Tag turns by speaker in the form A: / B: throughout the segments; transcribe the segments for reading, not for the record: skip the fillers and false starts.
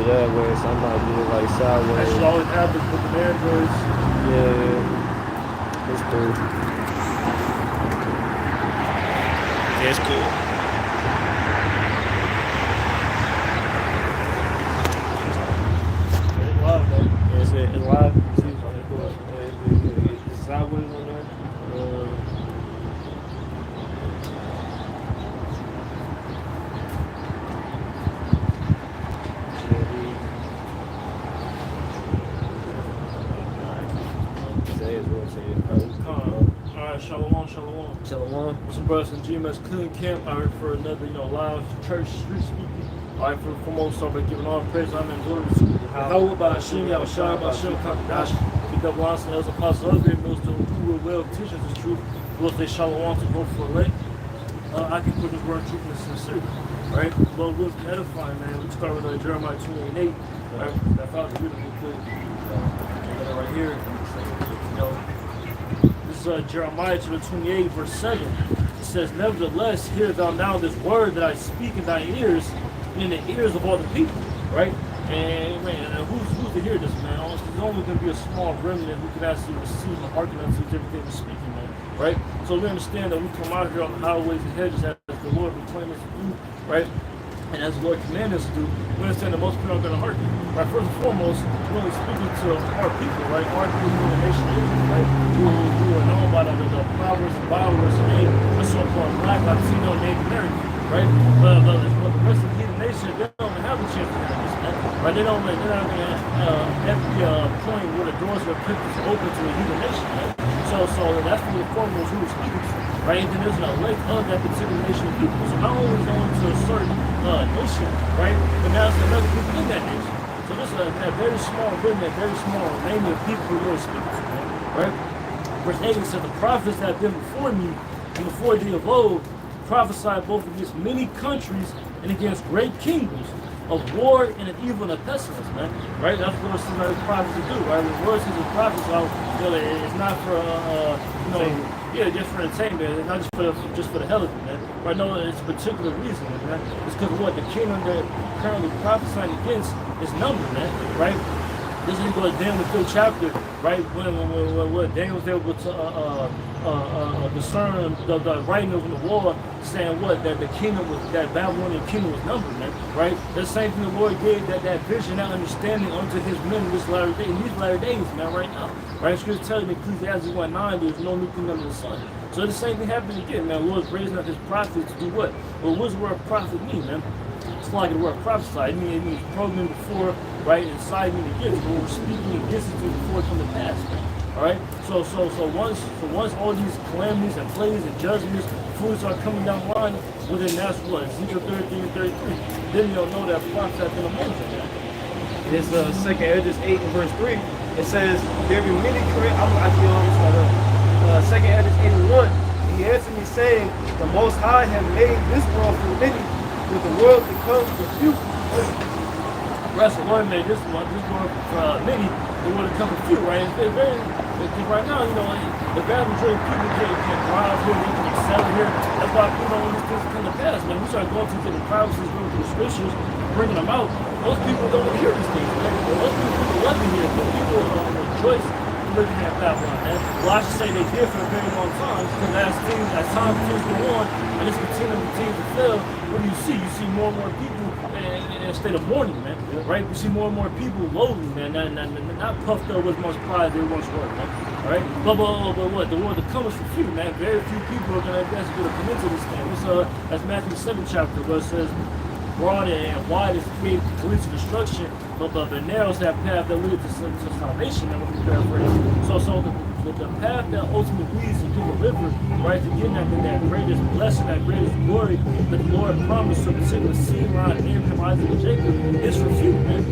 A: that way, so I might do it like
B: That should
A: sideways.
B: always happen with the androids.
A: Yeah, it's cool.
C: Yeah, it's cool.
B: It's live though.
A: It's live. See, it's sideways on there.
B: Alright, shalom, shalom.
A: Shalom.
B: Some brothers in GMS clean camp out here for another, live church street speaking. Alright, for foremost, start by giving all praise, honor, and glory to how about Hashem, Yahushua, about Hashem, Kakadash, the double honest, as apostles, other great those who will well teach us the truth, those they shalom to go for elect. I can put this word truth and sincerity, right? Well, we'll edifying, man. We start with Jeremiah 28:8, right? That follows beautifully good. Right here, this is Jeremiah chapter 28, verse 7. It says, nevertheless, hear thou now this word that I speak in thy ears, and in the ears of all the people, right? And man, who's to hear this, man? There's only going to be a small remnant who can actually receive and hearken unto everything we're speaking, man, right? So we understand that we come out here on the highways and hedges as the Lord proclaims us to do, right? And as the Lord commanded us to do, we understand that most people are going to hearken. Right? First and foremost, we're only speaking to our people, right? Our people in the nation of Israel, right? Who are known by the Proverbs and Bible verse and the so-called Black, Latino, Native American, right? But the rest of the heathen nation, they don't have a chance to hear this, man. Right? They're not every point where the doors are open to the heathen nation, right? So that's the foremost who we're speaking to. Right, and then there's an elect of that particular nation of people. So not only going to a certain nation, right, but now it's another people in that nation. So this is a very small remnant, very small remaining of people who really speak to, right? Verse 8 says, the prophets that have been before me and before thee of old prophesied both against many countries and against great kingdoms of war and of evil and of pestilence, man. Right? That's what some of the prophets do, right? The word says the prophets are, it's not for just for entertainment. It's not just for the hell of it, man. Right? No, it's a particular reason, man. It's because what the kingdom they're currently prophesying against is numbered, man. Right? This is going to Daniel the 5th chapter, right? When Daniel was able to discern the writing of the wall, saying what that the kingdom was, that Babylonian kingdom was numbered, man. Right? The same thing the Lord gave that vision, that understanding unto His men in these latter days, man. Right now, right? Scripture tells me Ecclesiastes 1:9, there's no new kingdom under the sun. So the same thing happens again, man. The Lord's raising up His prophets to do what? Well, what does the word prophet mean, man? It's like the word prophesy. It means programming before, right, inciting the gifts. But we're speaking against it before it come to pass, man. All right. So once all these calamities and plagues and judgments, foods are coming down the line, well then that's what Ezekiel 33 and 33. Then you'll know that prophets have been among them, man.
A: It's 2nd Edges 8 and verse 3. It says, there be many Second Edges 8 and 1. And he answered me saying, the Most High have made this world for many, with the world to come for few.
B: Rest the Lord made this world for many, the world to come for few, right? It's very, because right now, the vast majority of people can drive here, they can excel here. That's why, when these things come to pass, man, we start going to the prophecies, going to the scriptures, bringing them out. Most people don't want to hear these things, man. Most people love to hear it, but people rejoice living at Babylon, man. Well, I should say they did for a very long time, because as time continues to go on, and it's continuing to fail, what do you see? You see more and more people in a state of mourning, man. Right? You see more and more people lowly, man, not puffed up with much pride they once were, man. All right? But what? The world to come is for few, man. Very few people are going to come into this thing. That's Matthew 7 chapter, where it says, broad and wide is made to lead to destruction, but the narrow is that path that leads to salvation. And we paraphrase. So the path that ultimately leads to deliver, right, to get that greatest blessing, that greatest glory that the Lord promised to a particular seed line, Abraham, Isaac, and Jacob, is for few, man.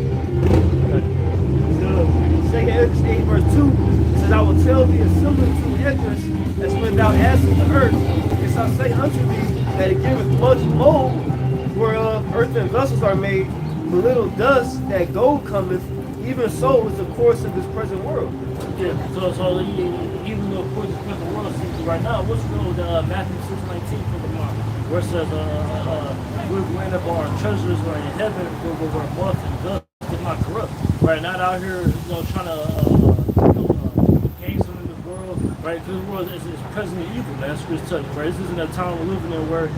A: Second Edges 8 verse 2 says, I will tell thee a similitude to Esdras, as when thou askest the earth, and shall say unto thee that it giveth much mold, whereof earthen vessels are made, the little dust that gold cometh, even so is the course of this present world.
B: Yeah, so even though of course this present world seems right now, what's real Matthew 6:19 for the month, where it says, we've laid up our treasures are in heaven, where moth and dust right? Not out here, trying to gain something in this world, right? Because the world is present in evil, man. That's what it's telling you, right? This isn't a time we're living in where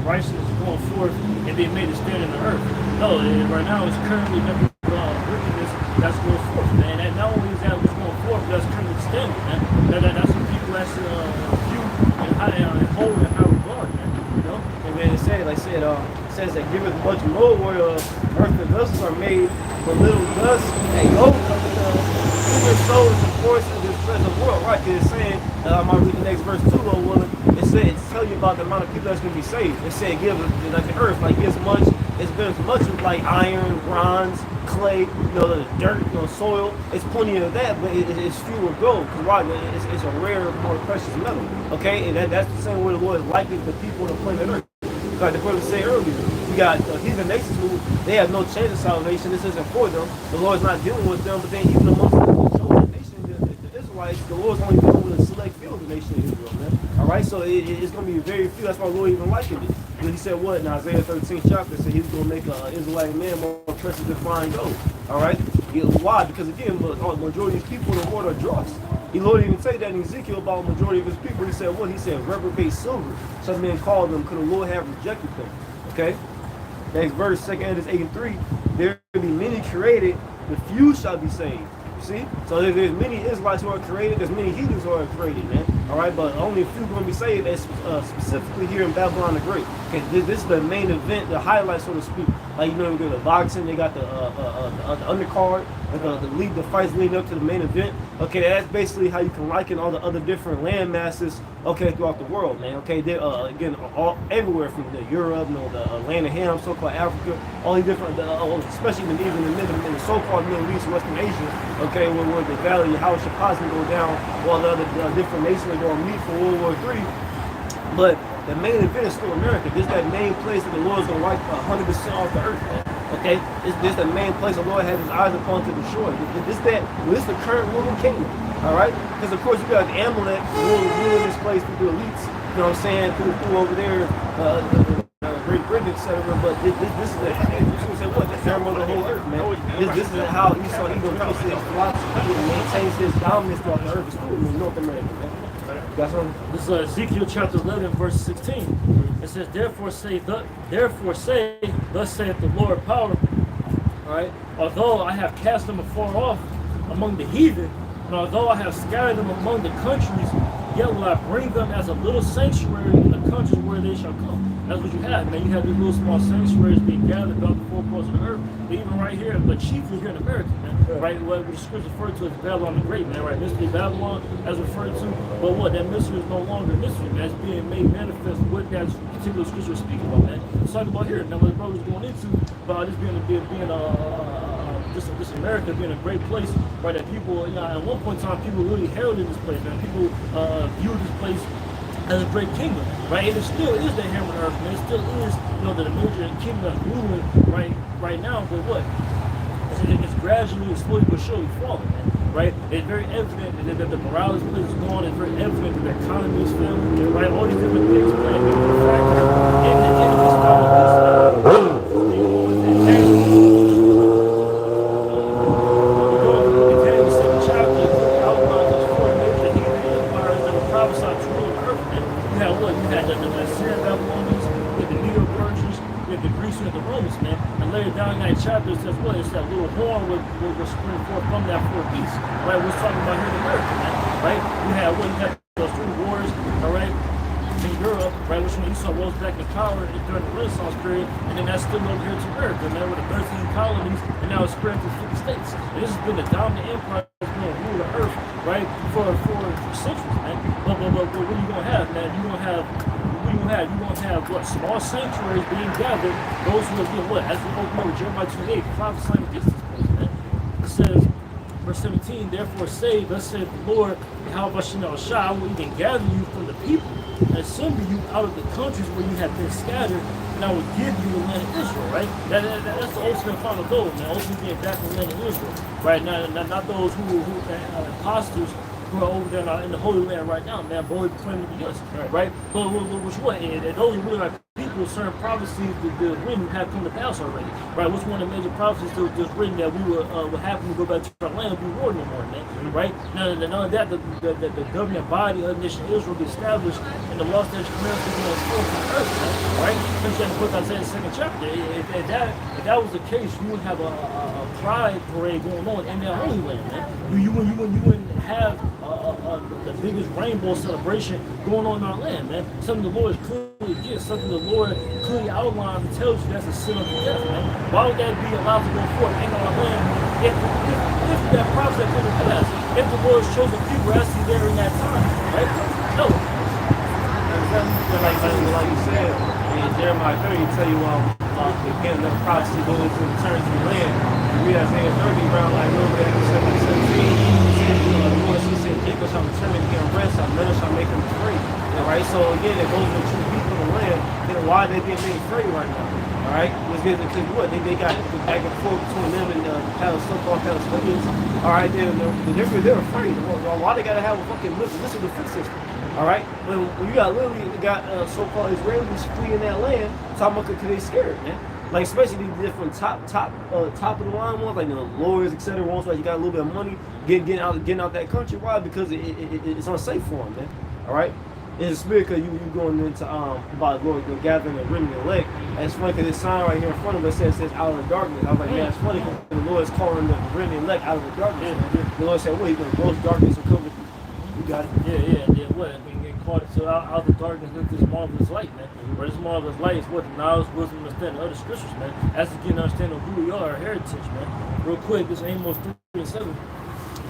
B: righteousness is going forth and being made to stand in the earth. No, right now it's currently never wickedness that's going forth, man. And not only is that what's going forth, but that's currently standing, man. That's what people that's view and hold in high regard, man.
A: And then it said, like I said, it says that giveth much more where earth and vessels are made, but little dust and gold cometh even so is the course of this present world, right? Because it's saying, I might read the next verse too, Lord willing. It said, it's telling you about the amount of people that's going to be saved. It said, give like the earth, like gives much. It's been as much as like iron, bronze, clay, the dirt, soil. It's plenty of that, but it's fewer gold. Cause why? It's a rare, more precious metal. Okay, and that's the same way the Lord is liking the people on the planet Earth. Like the brother said earlier, we got heathen nations who they have no chance of salvation. This isn't for them. The Lord's not dealing with them. But then even amongst the chosen nation, the Israelites, the Lord's only dealing with a select few of the nation of Israel, man. All right, so it's going to be very few. That's why the Lord even likened it. He said what in Isaiah 13th chapter? Said he's going to make an Israelite man more precious than fine gold. All right, why? Because again, the majority of these people in the world are dross. The Lord even say that in Ezekiel about the majority of his people. He said what? He said reprobate silver. Some men called them, could the Lord have rejected them? Okay. Next verse, 2 Edges 8 and 3. There will be many created, the few shall be saved. See? So there's many Israelites who are created, there's many heathens who are created, man. All right, but only a few are going to be saved, specifically here in Babylon the Great. Okay, this is the main event, the highlight, so to speak. Like, you got the boxing, they got the undercard, the fights leading up to the main event. Okay, that's basically how you can liken all the other different land masses, okay, throughout the world, man. Okay, they're, again, all everywhere from Europe, the land of Ham, so-called Africa, all these different, especially even in the so-called Middle East, Western Asia, okay, where the valley, how should possibly go down, while the other different nations are going to meet for World War III. But the main event is still America. This is that main place that the Lord's going to wipe 100% off the earth, man. Okay? This is the main place the Lord has his eyes upon to destroy. This is the current ruling kingdom. All right? Because, of course, you got the Amalek ruling this place through the elites, you know what I'm saying, through over there, Great Britain, etc. But this is the hammer of the whole earth, man. This is how Esau even puts his philosophy and maintains his dominance throughout the earth, including in North America, man. Got something?
B: This is Ezekiel chapter 11, verse 16. It says, therefore say, thus saith the Lord power. All right. Although I have cast them afar off among the heathen, and although I have scattered them among the countries, yet will I bring them as a little sanctuary in the countries where they shall come. That's what you have, man. You have these little small sanctuaries being gathered throughout the four corners of the earth, even right here, but chiefly here in America, man. Yeah. Right, what the scripture referred to as Babylon the Great, man. Right, mystery Babylon, as referred to. But what that mystery is no longer a mystery, man. It's being made manifest what that particular scripture is speaking about, man. It's talking about here. Now, what the brother's going into about this being just America being a great place, right? That people, at one point in time, people really heralded this place, man. People viewed this place as a great kingdom, right? And it still is the hammer of earth, man. It still is, the major kingdom that's ruling right now. But what? It's gradually, slowly but surely falling, man. Right? It's very evident that the morale of this place is gone. It's very evident that the economy is failing, right? All these different things playing into the factor. And the enemy's power down in that chapter, it says what? It's that little horn will spring forth from that fourth beast. Right? We're talking about here in America, man. Right? You have those three wars, all right, in Europe, right? Which when Esau rose back in power during the Renaissance period, and then that's still over here to America, man, with the 13 colonies, and now it's spread to 50 states. And this has been the dominant empire that's going to rule the earth, right, for centuries, man. But what are you going to have, man? You're going to have what? Small sanctuaries being gathered. Those who are being what? As we open over Jeremiah 28, prophesying against this place, man. It says, verse 17, therefore say, thus saith the Lord, how I will even gather you from the people and assemble you out of the countries where you have been scattered, and I will give you the land of Israel, right? That's the ultimate final goal, man. Ultimately being back in the land of Israel, right? Not those who imposters who are over there in the Holy Land right now, man, boldly proclaiming to be us, right? But which what? And those are really like people, example, certain prophecies that written have come to pass already, right? Which one of the major prophecies that was written that we would happen to go back to our land and be war no more, man, right? Now, none of that, the governing body of the nation of Israel be established and the law, statutes, commandments be enforced on earth, right? Finish that book, Isaiah, the second chapter. If that was the case, you would have a pride parade going on in their Holy Land, man. You wouldn't have the biggest rainbow celebration going on in our land, man. Something the Lord is clearly against, something the Lord clearly outlines and tells you that's a sin unto death, man. Why would that be allowed to go forth in our land if that prophecy comes to pass? If the Lord's chosen people as He there in that time, right? No.
A: Like you said, in Jeremiah 30, tell you again the prophecy goes into the turn to the land. You read Isaiah 30 around like over there in 17. The Lord said, Jacob shall return and get rest, our men shall make him free. Alright, so again it goes with two people in the land. Then why they get made free right now? Alright? Because what? They got back and forth between them and the so-called Palestinians. Alright, they're afraid. Why they gotta have a fucking missile defense system? Alright? When you got so-called Israelis fleeing that land, talking about because they scared, man. Like especially these different top of the line ones, like the lawyers, etc. Ones like you got a little bit of money, getting out that country. Why? Because it's unsafe for them, man. All right. In the spirit, because you going into about Lord, you're gathering and bringing the elect. And it's funny because this sign right here in front of us says out of the darkness. I was like, man, it's funny because the Lord is calling the bringing the elect out of the darkness. The Lord said, well, He's going to gross darkness and cover you. You got it.
B: Yeah. What? I mean, getting caught into out of the darkness into this marvelous light, man. Where this marvelous light is what the knowledge, wisdom, and understanding of the scriptures, man. As to get an understanding of who we are, our heritage, man. Real quick, this Amos 3:7.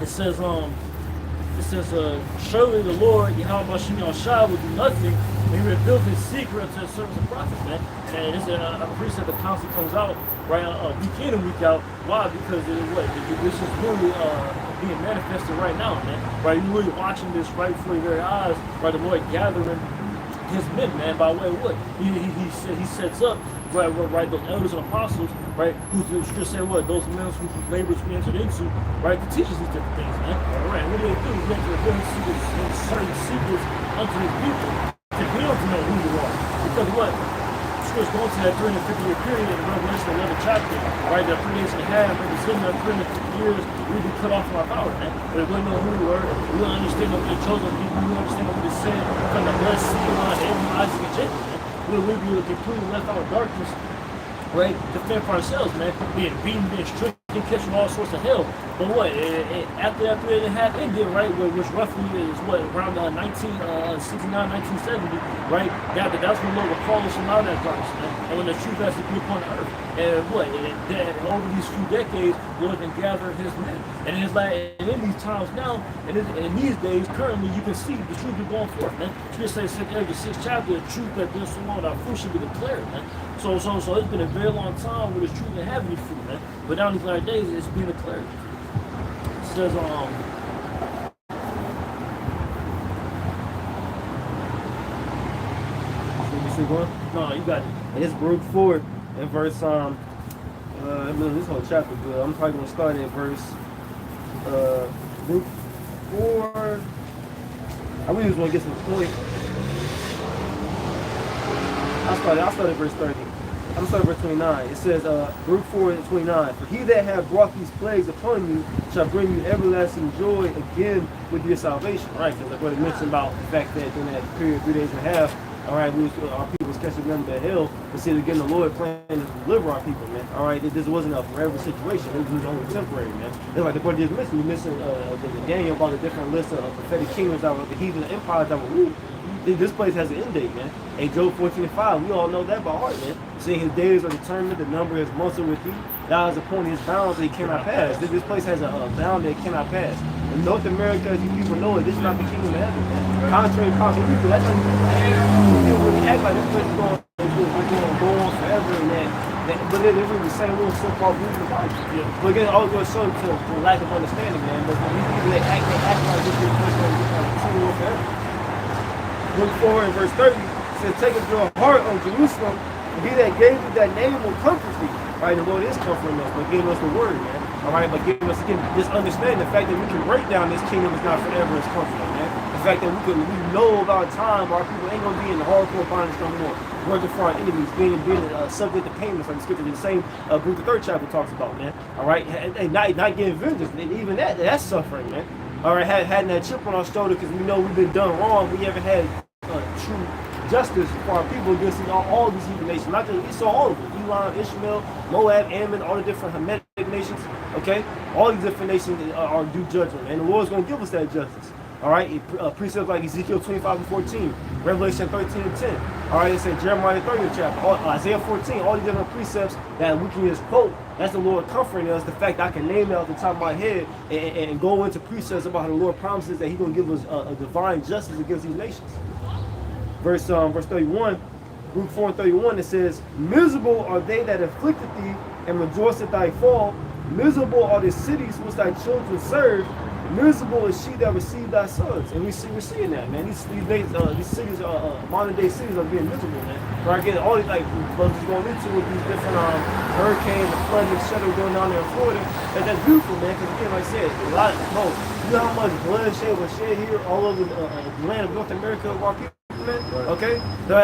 B: It says, surely the Lord, Yahweh Bashem Yahshua, will do nothing when He reveals His secret to the servants and prophets, man. And it's a precept that constantly comes out, right, week in and week out. Why? Because this is really being manifested right now, man. Right, you're really watching this right before your very eyes, right, the Lord gathering His men, man, by way of what? He sets up, right, those elders and apostles, right, who the scripture say what? Those men whose labors we entered into, right, to teach us these different things, man. Right, what do they do? We have to reveal certain secrets unto His people, to be able to know who you are. Because what? Scripture's going to that during the 50-year period in Revelation 11 chapter, right, that 3 days and a half, and within that 350 years, we'll be cut off from our power, man. But if we know who we were, we don't understand what we're chosen people, we don't understand what we're saying from the blessed seed line, Abraham, Isaac, and Jacob, man. We'll be completely left out of darkness, right, to fend for ourselves, man. Being beaten, being stricken, catching all sorts of hell. But what? After that 3.5 ended, right, which roughly is what, around 1969, 1970, right? That's when the Lord will call us from out of that darkness, man. And when the truth has to be upon the earth. And what? And over these few decades, the Lord can gather His men. And it's like, and in these times now, and in these days, currently, you can see the truth be going forth, man. Scripture says, every 6th chapter, the truth that been so long, our fruit should be declared, man. So it's been a very long time where this truth didn't have any fruit, man. But now in these latter days, it's being declared. It says, no, you got it.
A: And it's Baruch 4 in verse this whole chapter good. I'm probably gonna start at verse Baruch 4. I really just want to get some point. I'll start at verse 30. I'm starting verse 29. It says, Baruch 4 and 29. For he that hath brought these plagues upon you shall bring you everlasting joy again with your salvation. Right? Because like what it mentioned about the fact that during that period, 3 days and a half, all right, our people was catching them to hell. But see, again, the Lord planned to deliver our people, man. All right, this wasn't a forever situation. It was only temporary, man. It's like the brother just missing. You missing the Daniel about the different list of prophetic kingdoms that were the heathen empires that were ruled. This place has an end date, man. And Job 14:5, we all know that by heart, man. Seeing his days are determined, the number is muscle with thee. Thou is upon his bounds that he cannot pass. This place has a bound that it cannot pass. In North America, as you people know it, this is not the kingdom of heaven, man. Contrary to common people, that's not people really act like this place is going to go on forever and that. But they're really the same little so-called belief in the Bible. Yeah. But again, all goes show to lack of understanding, man. But these people, they act like this place is going to continue on forever. Look forward in verse 30, it says, take up your heart, O Jerusalem, and he that gave you that name will comfort thee. Right, the Lord is comforting us, but giving us the word, man. All right, but giving us, again, this understanding, the fact that we can break down this kingdom is not forever is comforting, man. The fact that we know about time our people ain't gonna be in the hardcore bondage no more, working for our enemies, being subject to payments, like the scripture in the same book, the 3rd chapter talks about, man. All right, and not getting vengeance, and even that's suffering, man. All right, having that chip on our shoulder because we know we've been done wrong. We haven't had true justice for our people against all these heathen nations, not just Esau, all of them, Elon, Ishmael, Moab, Ammon, all the different Hamitic nations. Okay, all these different nations are due judgment, and the Lord's going to give us that justice. All right, precepts like Ezekiel 25:14, Revelation 13:10. All right, it said Jeremiah 30th chapter, Isaiah 14, all these different precepts that we can just quote. That's the Lord comforting us. The fact I can name it off the top of my head and go into precepts about how the Lord promises that He's going to give us a divine justice against these nations. Verse 31, Luke 4:31, it says, "Miserable are they that afflicted thee, and rejoice at thy fall. Miserable are the cities which thy children serve. Miserable is she that received thy sons." And we're seeing that, man. These cities, modern day cities, are being miserable, man. Right? Again, all these brothers going into with these different hurricanes, the flooding, etc. going down there in Florida. That's beautiful, man. Because again, like I said, you know how much bloodshed was shed here all over the land of North America of our people. Man. Right. Okay, so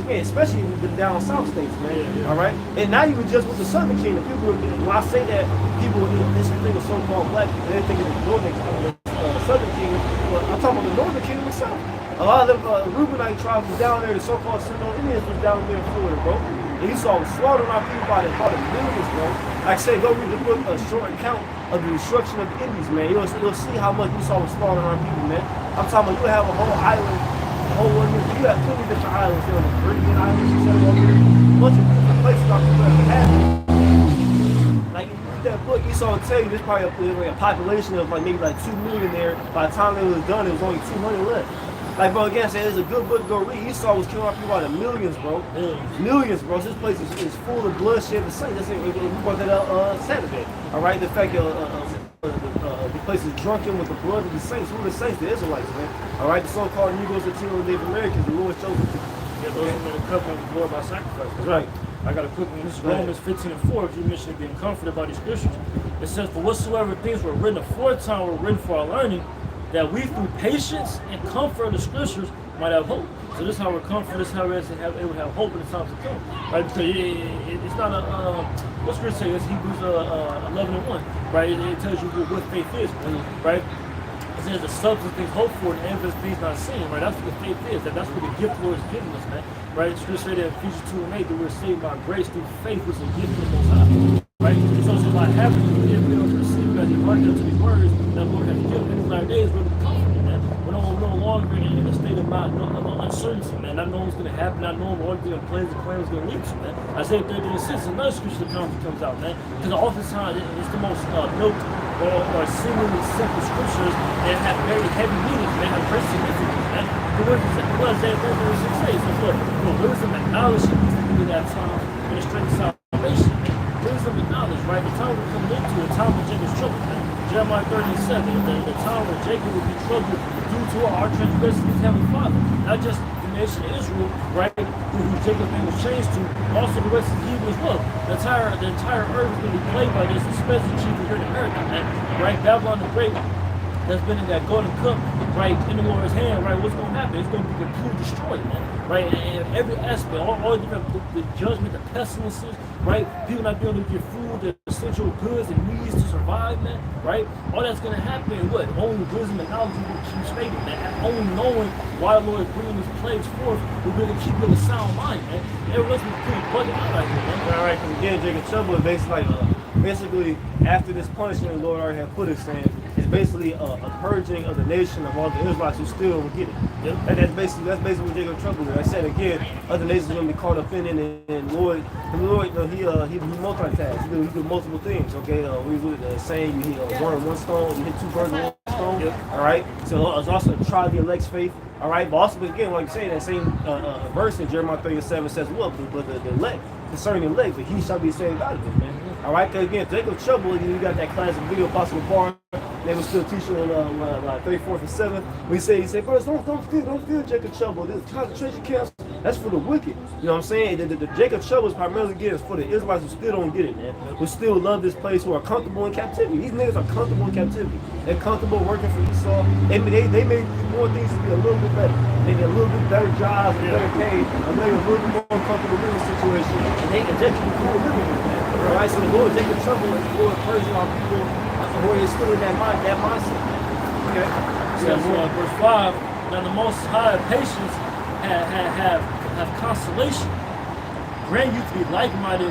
A: especially the down south states, man. Yeah. All right, and not even just with the southern kingdom. People, when I say that, people this thing of so-called black, they think of the northern southern kingdom. But I'm talking about the northern kingdom itself. A lot of them Reubenite tribes was down there. The so-called Seminole Indians was down there in Florida, bro. And you saw slaughtering our people by the millions, bro. Like I say, go read the book, a short account of the destruction of the Indians, man. You'll see how much Esau was slaughtering our people, man. I'm talking about you have a whole island. You have 20 different islands here on the Caribbean islands, etc. A bunch of different places our people ever had. Like, if you read that book, Esau will tell you there's probably a population of maybe 2 million there. By the time it was done, it was only 200 left. Like, bro, again, I said, it's a good book to go read. Esau was killing our people by the millions, bro. Millions, bro. This place is full of bloodshed. The saints. We brought that out Saturday. All right, the fact that the place is drunken with the blood of the saints. Who are the saints? The Israelites, man. All right, the so-called Negroes, Latinos, and Native Americans, the Lord's chosen.
B: Yeah, those are the covenant of the Lord by sacrifice.
A: That's right.
B: I got a quick one. This is Romans 15:4. If you mentioned being comforted by these scriptures, it says, "For whatsoever things were written aforetime were written for our learning, that we through patience and comfort of the scriptures might have hope." So this is how we're comforted. This is how it will have hope in the times to come, right? Because it's not what scripture say? It's Hebrews 11:1, right? It tells you what faith is, right? It says the substance of things hoped for and the evidence of things not seen, right? That's what the faith is. That's what the gift the Lord is giving us, man, right? Scripture say that in Ephesians 2:8 that we're saved by grace through faith, which is a gift from the Most High, right? So by having the gift, we don't receive as He hearkened to these words that the Lord has given. And in our days, we're comforted, man. We're no longer in a state of uncertainty, man. Not knowing what's going to happen, not knowing what the plans and plans going to lead to, man. Isaiah 30:6, another scripture that comes out, man. Because oftentimes it's the most milked or seemingly simple scriptures that have very heavy meanings, man, have great significance, man. What does Isaiah 30:6 say? So look, wisdom and knowledge should be in that time in the strength of salvation, man. Wisdom and knowledge, right? The time we're coming into, the time of Jacob's trouble, man. Jeremiah 37, the time when Jacob will be troubled due to our transgression of his heavenly Father. Not just the nation of Israel, right, who Jacob's name was changed to, also the rest of the heathen as well. The entire earth is going to be plagued by this, especially chiefly here in America, man. Right? Babylon the Great that's been in that golden cup, right, in the Lord's hand, right? What's going to happen? It's going to be completely destroyed, man. Right? And every aspect, all different, the judgment, the pestilences, right? People not being able to get food, the essential goods and needs to survive, man. Right? All that's going to happen, what? Only wisdom and knowledge will keep stating, man. Only knowing why the Lord is bringing these plagues forth will really keep you in a sound mind, man. Everyone else is pretty bugging out like that, man.
A: All right, because again, Jacob trouble is basically after this punishment the Lord already had put us in, it's basically a purging of the nation of all the Israelites who still will get it. Yep. And that's basically what Jacob trouble is. I said again, other nations are going to be caught up in it, and the Lord, he multitask. He do multiple things. Okay, we were saying you hit one stone, you hit two birds with one stone. Yep. All right. So it's also try the elect's faith. All right, but also again, like you say, that same verse in Jeremiah 37 says, "Look, but the elect concerning the elect, but he shall be saved out of it, man." All right, because again, Jacob trouble, you got that classic video, Apostle Bar. They were still teaching on 34th and 7th. He said, brothers, don't feel Jacob trouble. There's concentration camps That's for the wicked. You know what I'm saying? The Jacob trouble is primarily getting for the Israelites who still don't get it, man. Who still love this place, who are comfortable in captivity. These niggas are comfortable in captivity. They're comfortable working for Esau. They may more things to be a little bit better. They get a little bit better jobs, and better paid, and maybe a little bit more comfortable living situation. And they can just be cool living with that. All right, so the Lord Jacob trouble and the Lord purging our people who are still in that mindset. Okay.
B: Yeah, verse 5. Now the Most High patience have consolation, grant you to be like-minded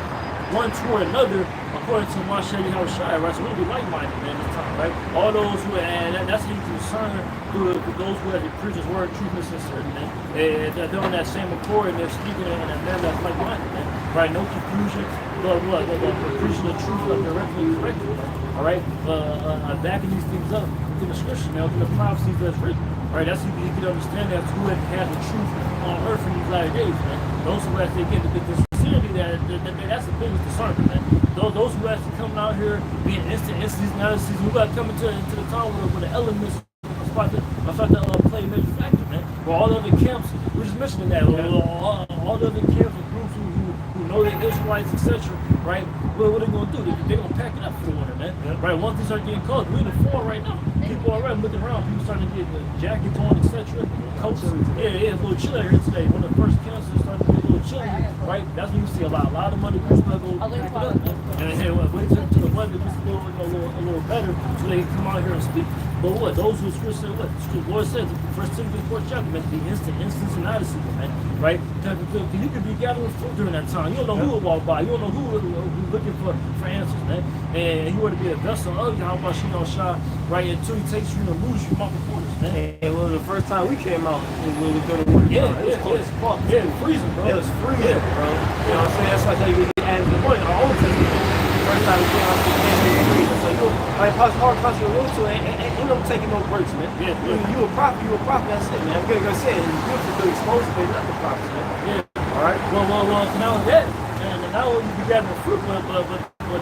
B: one toward another, according to Masha Yahushua, right? So we'll be like-minded, man, this time, right? All those who, and that's how you can discern through those who have the preacher's word, truth, and sincerity, man. And they're on that same accord, and they're speaking in a manner that's like-minded, man. Right? No confusion, they're preaching the truth directly and correctly, all right? Backing these things up in the scripture, man, in the prophecies that's written. Right, that's you can understand that who has the truth on earth in these latter days, man. Those who actually get the sincerity that's the biggest discernment, man. Those who actually coming out here being instant analysis, we got to come into the town with the elements about to play a major factor, man. For all the other camps, we're just mentioning that. All the other camps and groups who know the Israelites, etc. Right? What are they gonna do? They're gonna pack it up for the winter, man. Yeah. Right? Once they start getting cold, we're in the fall right now. People already looking around, people starting to get the jackets on, etc. Coats. Yeah, it's a little chilly here today. When the first camps starting to get a little chilly, right? That's when you see a lot of money groups that go pack it up, man. And wait till the weather gets a little better so they can come out here and speak. But what? Those who scripture said, what? The Lord said, 1 Timothy 4th chapter, man, be instant and out of season, man. Right? Because you could be gathering fruit during that time. You don't know who will walk by. You don't know who's looking for answers, man. And you want to be a vessel of Yahweh Shah, right? Until he takes you and moves you among the quarters, man.
A: And well, the first time we came out, we were doing the winter.
B: It was cold as fuck. Yeah, it was freezing, bro.
A: It was freezing, bro. You know what I'm saying? That's why I tell you, we get added to the point. Our own testament. First time we came out, we can't be freezing. So you, like, hard possible a little too, ain't no taking no breaks, man.
B: Yeah.
A: You a prophet, that's it, man. I'm gonna say it. It's good to expose it, but not the prophets, man.
B: Yeah.
A: All right.
B: Well, now that, and not only you gathering fruit, but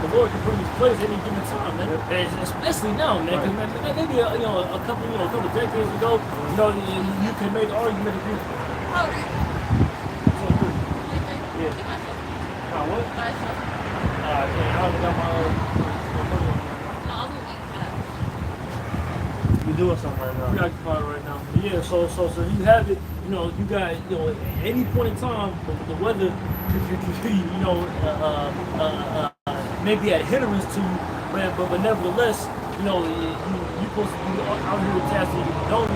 B: the Lord can bring these plays at any given time, man. And especially now, man. Because right. Maybe a couple decades ago, you can make the argument that what? I haven't got my
A: You're doing something right now.
B: Preoccupied right now. But yeah, so you have it. You got at any point in time, the weather, maybe a hindrance to you, but nevertheless, you're supposed to be out here with tasks. You don't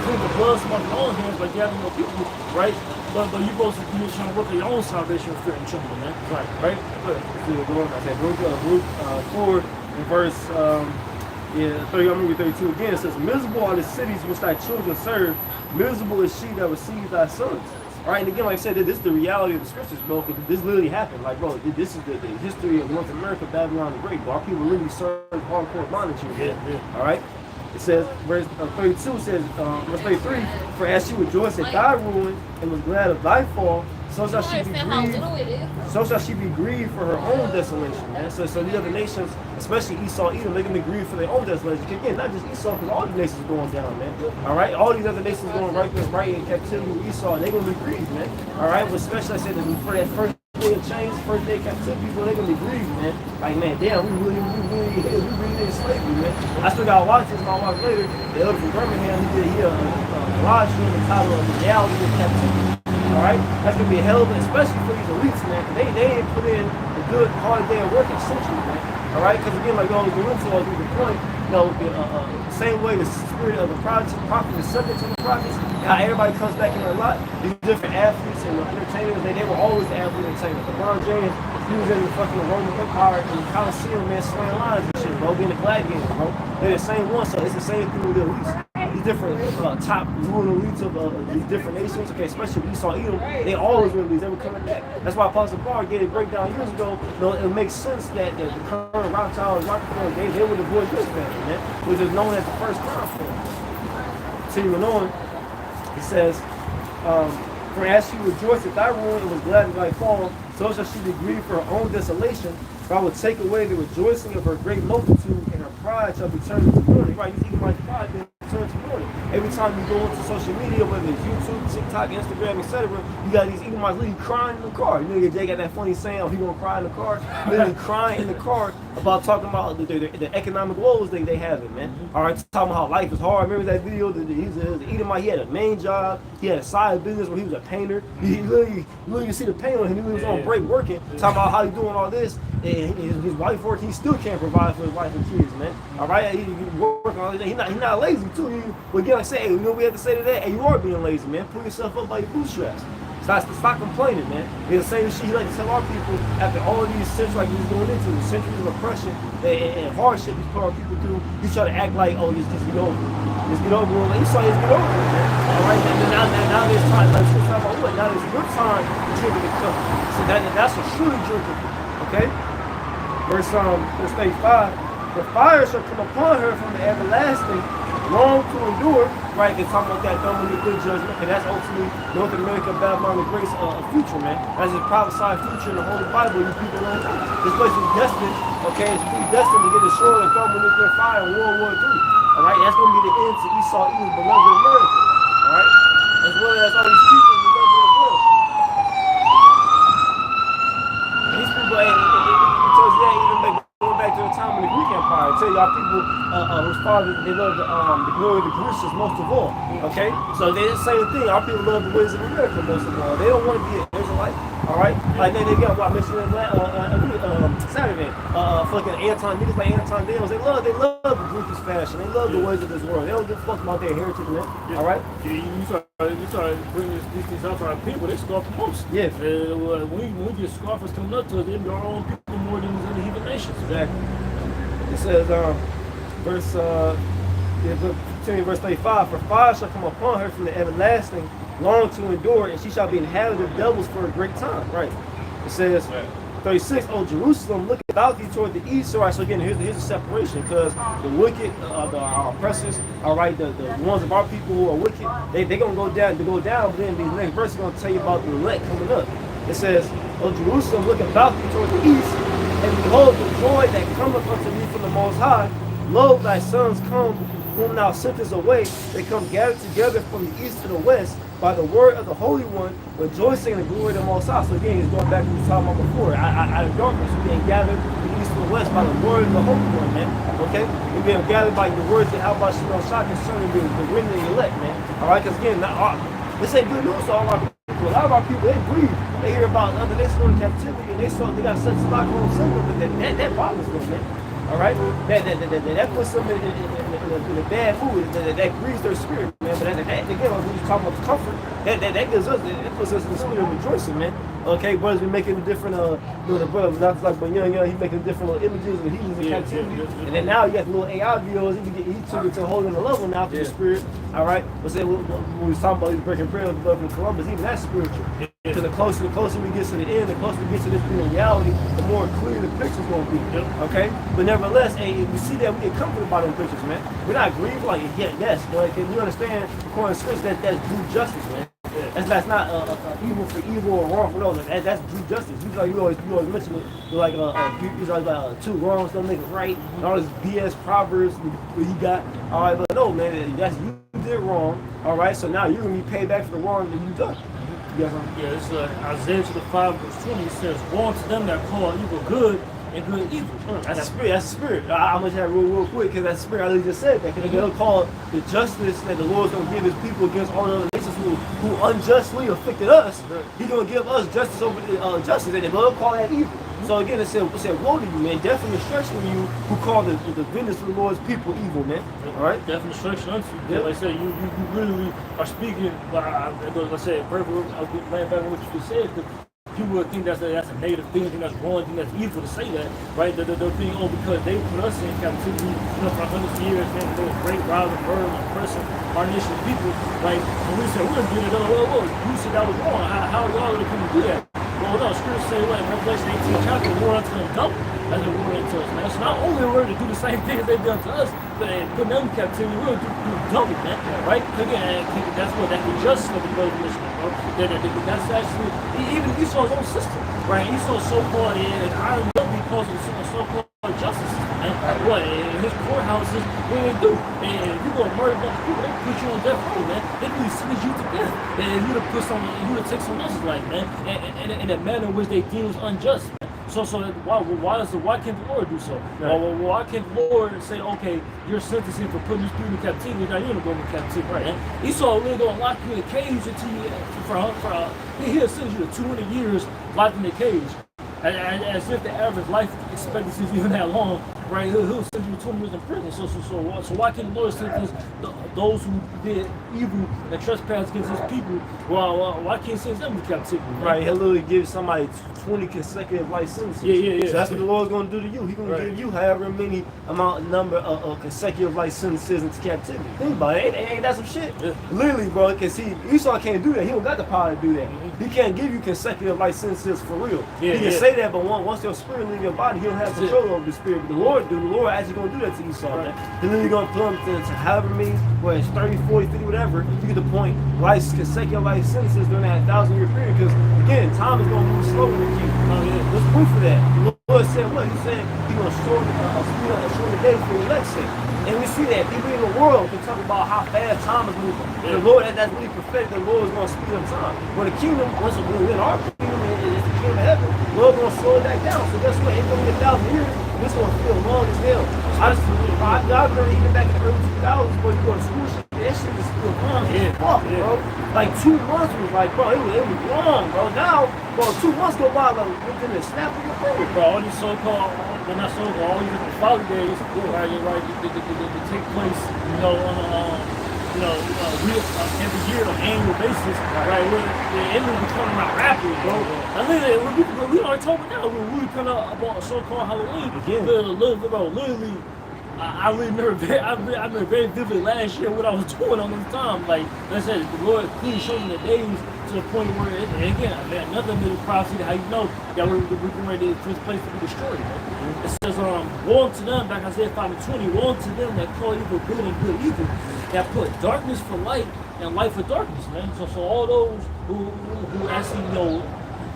B: clean the blood from your own hands by gathering more people, right? But you're supposed to be trying to work on your own salvation with fear and trembling, man. Right?
A: I said, Luke 4 in verse 32 again. It says, "Miserable are the cities which thy children serve. Miserable is she that receives thy sons." All right, and again, like I said, this is the reality of the scriptures, bro. Because this literally happened. Like, bro, this is the history of North America, Babylon the Great. Bro, our people literally served hardcore bondage here. Yeah. All right. It says, verse 32 says, verse 33, "For as she rejoiced at thy ruin and was glad of thy fall, so shall she be grieved. So shall she be grieved for her own desolation." Man. So these other nations, especially Esau, Edom, they're gonna be grieved for their own desolation. Again, not just Esau, because all these nations going down, man. All right, all these other nations going right in captivity with Esau, and they're gonna be grieved, man. All right, but especially I said that for that first day of change, first day of captivity, people they're gonna be grieved, man. Like, man, damn, we really in slavery, man. I still gotta watch this. My watch later. The elder from Birmingham, he did a live stream entitled "The Reality of Captivity." All right, that's gonna be a hell of a, especially for these elites, man. They ain't put in a good hard day of work in centuries, man. All right, because again, like always, the point, the same way the spirit of the prophet is subject to the prophets. How everybody comes back in a lot. These different athletes and entertainers, they were always the athlete entertainers. LeBron James, he was in the fucking Roman Empire in the Coliseum, man, slaying lions and shit, bro, being a gladiator, bro. They're the same one, so it's the same thing with the elites. These different top ruling elites of these different nations, okay, especially Esau, Edom, they always were elites. They were coming back. That's why Apostle Paul gave a breakdown years ago. It makes sense that the current Rothschild and Rockefeller, they would avoid this family, man, which is known as the first crime family. Continuing on, he says, "For as she rejoiced at thy ruin and was glad at thy fall, so shall she be grieved for her own desolation. For I will take away the rejoicing of her great multitude, and her pride shall be turned into mourning." Right, you see my pride being turned to mourning. every time you go into social media, whether it's YouTube, TikTok, Instagram, etc., you got these Edomites literally crying in the car. You know, they got that funny saying, "Oh, he gonna cry in the car," literally crying in the car about talking about the economic woes they having, man. All right, talking about how life is hard. Remember that video? He's an Edomite. He had a main job. He had a side business where he was a painter. He literally, you see the paint on him. He was on break working, talking about how he doing all this. And his wife working, he still can't provide for his wife and kids, man. All right, he working all this. He's not lazy too. But again, like I say, hey, you know what we have to say to that? Hey, you are being lazy, man. Pull yourself up by your bootstraps. Stop complaining, man. It's the same shit he like to tell our people after all of these centuries like he's going into, the centuries of oppression and hardship he's put our people through. He try to act like, oh, just get over it. Just get over it. He saw his get over it, man. All right, now there's time. Like, talking about what? Now there's good time to drink the cup. So that's a truly drinkable. Okay? Verse 35. The fire shall come upon her from the everlasting, long to endure, right? They're talking about that double good judgment, and that's ultimately North America, Babylon, the grace future, man. That's a prophesied future in the Holy Bible. You people don't know. This place is destined, okay? It's predestined to get destroyed and thermonuclear fire in World War III. All right, that's going to be the end to Esau, Edom's beloved America. All right, as well as all these people in the as well. These people, it tells you that even going back to the time of the Greek Empire, I tell y'all people whose fathers, they love the glory of the Grecians most of all. Okay? So they the same thing. Our people love the ways of America most of all. They don't want to be an Israelite. Alright? Like they got what I mentioned Saturday. Fucking niggas like Anton Daniels. They love the Greekish fashion. They love the ways of this world. They don't give a fuck about their heritage, man. Alright?
B: You start bringing these things out to our people, they scoff the most.
A: Yeah.
B: When we get scoffers coming up to us, they be our own people more than the heathen nations.
A: Exactly. It says, verse 35, for fire shall come upon her from the everlasting, long to endure, and she shall be inhabited of devils for a great time. Right. It says, 36, O Jerusalem, look about thee toward the east. All right, so again, here's a separation, because the wicked, our oppressors, all right, the ones of our people who are wicked, they're going to go down, but then the next verse is going to tell you about the elect coming up. It says, O Jerusalem, look about thee toward the east, and behold the joy that cometh unto thee from the Most High. Lo, thy sons come, whom thou sentest away. They come gathered together from the east to the west by the word of the Holy One, rejoicing in the glory of the Most High. So again, he's going back to what we were talking about before. Out of darkness, we're being gathered from the east to the west by the word of the Holy One, man. Okay? We're being gathered by the words that Abba Shimon Shah concerning the remnant of the elect, man. All right? Because again, this ain't good news to all our people. A lot of our people, they breathe. They hear about other nations in captivity, and they got such Stockholm syndrome, but that bothers them, man. All right, that puts them in a bad mood. That grieves their spirit, man. But that again, when you talk about the comfort, that gives us, that puts us in the spirit of rejoicing, man. Okay, brothers, we making the different, the brother, not like but young, he making different little images and he's in captivity, and then now you got the little AI videos. He took it to a whole other level now for the spirit. All right, but say when we was talking about these breaking prayer with the brother in Columbus, even that's spiritual. So the closer we get to the end, the closer we get to this being reality, the more clear the picture's gonna be. Okay? But nevertheless, hey, we see that we get comforted by them pictures, man. We're not grieved like yes, but can you understand according to scripture that's due justice, man. That's not evil for evil or wrong for those. That's due justice. You always mention it. Like two wrongs don't make it right, and all this BS proverbs that you got. All right, but no, man, that's you did wrong. All right, so now you're gonna be paid back for the wrong that you done.
B: Yeah, it's Isaiah 5 verse 20. It says, "Woe to them that call evil good and good evil."
A: That's the spirit. That's the spirit. I'm gonna have real quick because that's the spirit. I just said that because they'll call the justice that the Lord's gonna give His people against all the other nations who unjustly afflicted us. He's gonna give us justice over the justice, and they'll call that evil. So again, it said, woe to you, man. Death and destruction to you who call the vengeance of the Lord's people evil, man. All right?
B: Death and destruction unto you. Yeah. Like I said, you really are speaking, let's say, I'll get right back on what you just said, because people would think that's a negative thing, think that's wrong, think that's evil to say that, right? They'll think, because they put us in captivity, for hundreds of years, man, they were great, robbing, murdering, oppressing our nation of people. Like, when we said, we're going to do it, whoa, you said that was wrong. How are y'all going to come and do that? Well, no, scripture say what? Revelation 18 chapter, war unto them double as they war unto us, man. So not only are we to do the same thing as they've done to us, but put them in captivity, we're going to do double, man. Right? Again, that's the justice of the brother mission, bro. That's actually, even Esau's own system, right? Esau so-called and iron up because of the so-called justice. man. What? In his courthouses, what do they do? And if you go murder a bunch of people, they put you on death row, man. They really sentence you to death. And if you would have take someone else's life, man. And in a manner in which they deem was unjust. So why can't the Lord do so? Right. Why can't the Lord say, okay, you're sentencing for putting these people in captivity, now you're gonna go into captivity, right? And Esau really gonna lock you in a cage until he'll send you to 200 years locked in a cage. As if the average life expectancy is even that long, right? He'll send you 2 years in prison. So why can't the Lord sentence those who did evil and trespass against his people? Well, why can't he send them to captivity?
A: Right, he'll literally give somebody 20 consecutive life sentences.
B: Yeah.
A: So that's what the Lord's going to do to you. He's going to give you however many number of consecutive life sentences into captivity. Think about it. Ain't that some shit?
B: Yeah.
A: Literally, bro, because Esau can't do that. He don't got the power to do that. Mm-hmm. He can't give you consecutive life sentences for real. He can say that, but once your spirit leaves your body, he don't have control over the spirit. But the Lord actually going to do that to Esau, man. He's literally going to put him to however many, whether it's 30, 40, 50, whatever, you get the point. Consecutive life sentences during that 1,000-year period. Because, again, time is going to move slow in the kingdom. There's proof for that. The Lord said what? He said he's going to shorten the day for the elect's sake. And we see that people in the world can talk about how fast time is moving. Yeah. The Lord, that's really prophetic. The Lord is going to speed up time. When the kingdom, once we're in our kingdom, it's the kingdom of heaven. The Lord's going to slow it back down. So guess what? It's going to be 1,000 years. This going to feel long as hell. I remember even back in the early 2000s, before you go to school, that shit was still long as fuck, bro. Like 2 months was like, bro, it was long, bro. Now, bro, 2 months go by like within a snap of your finger.
B: Bro, all these so-called, well not so-called, all these different holidays, right, they take place, every year on an annual basis, right? It will be coming out rapidly, bro. I think we already talking now. We're really coming out about so-called Halloween.
A: Again,
B: literally. I remember very vividly last year what I was doing on this time. Like I said, the Lord clearly showed me the days to the point where, and again, another little prophecy how you know that we're getting ready for this place to be destroyed. Right? It says, woe unto them, back in Isaiah 5:20, woe unto them that call evil good and good evil, that put darkness for light and light for darkness, man. So all those who actually,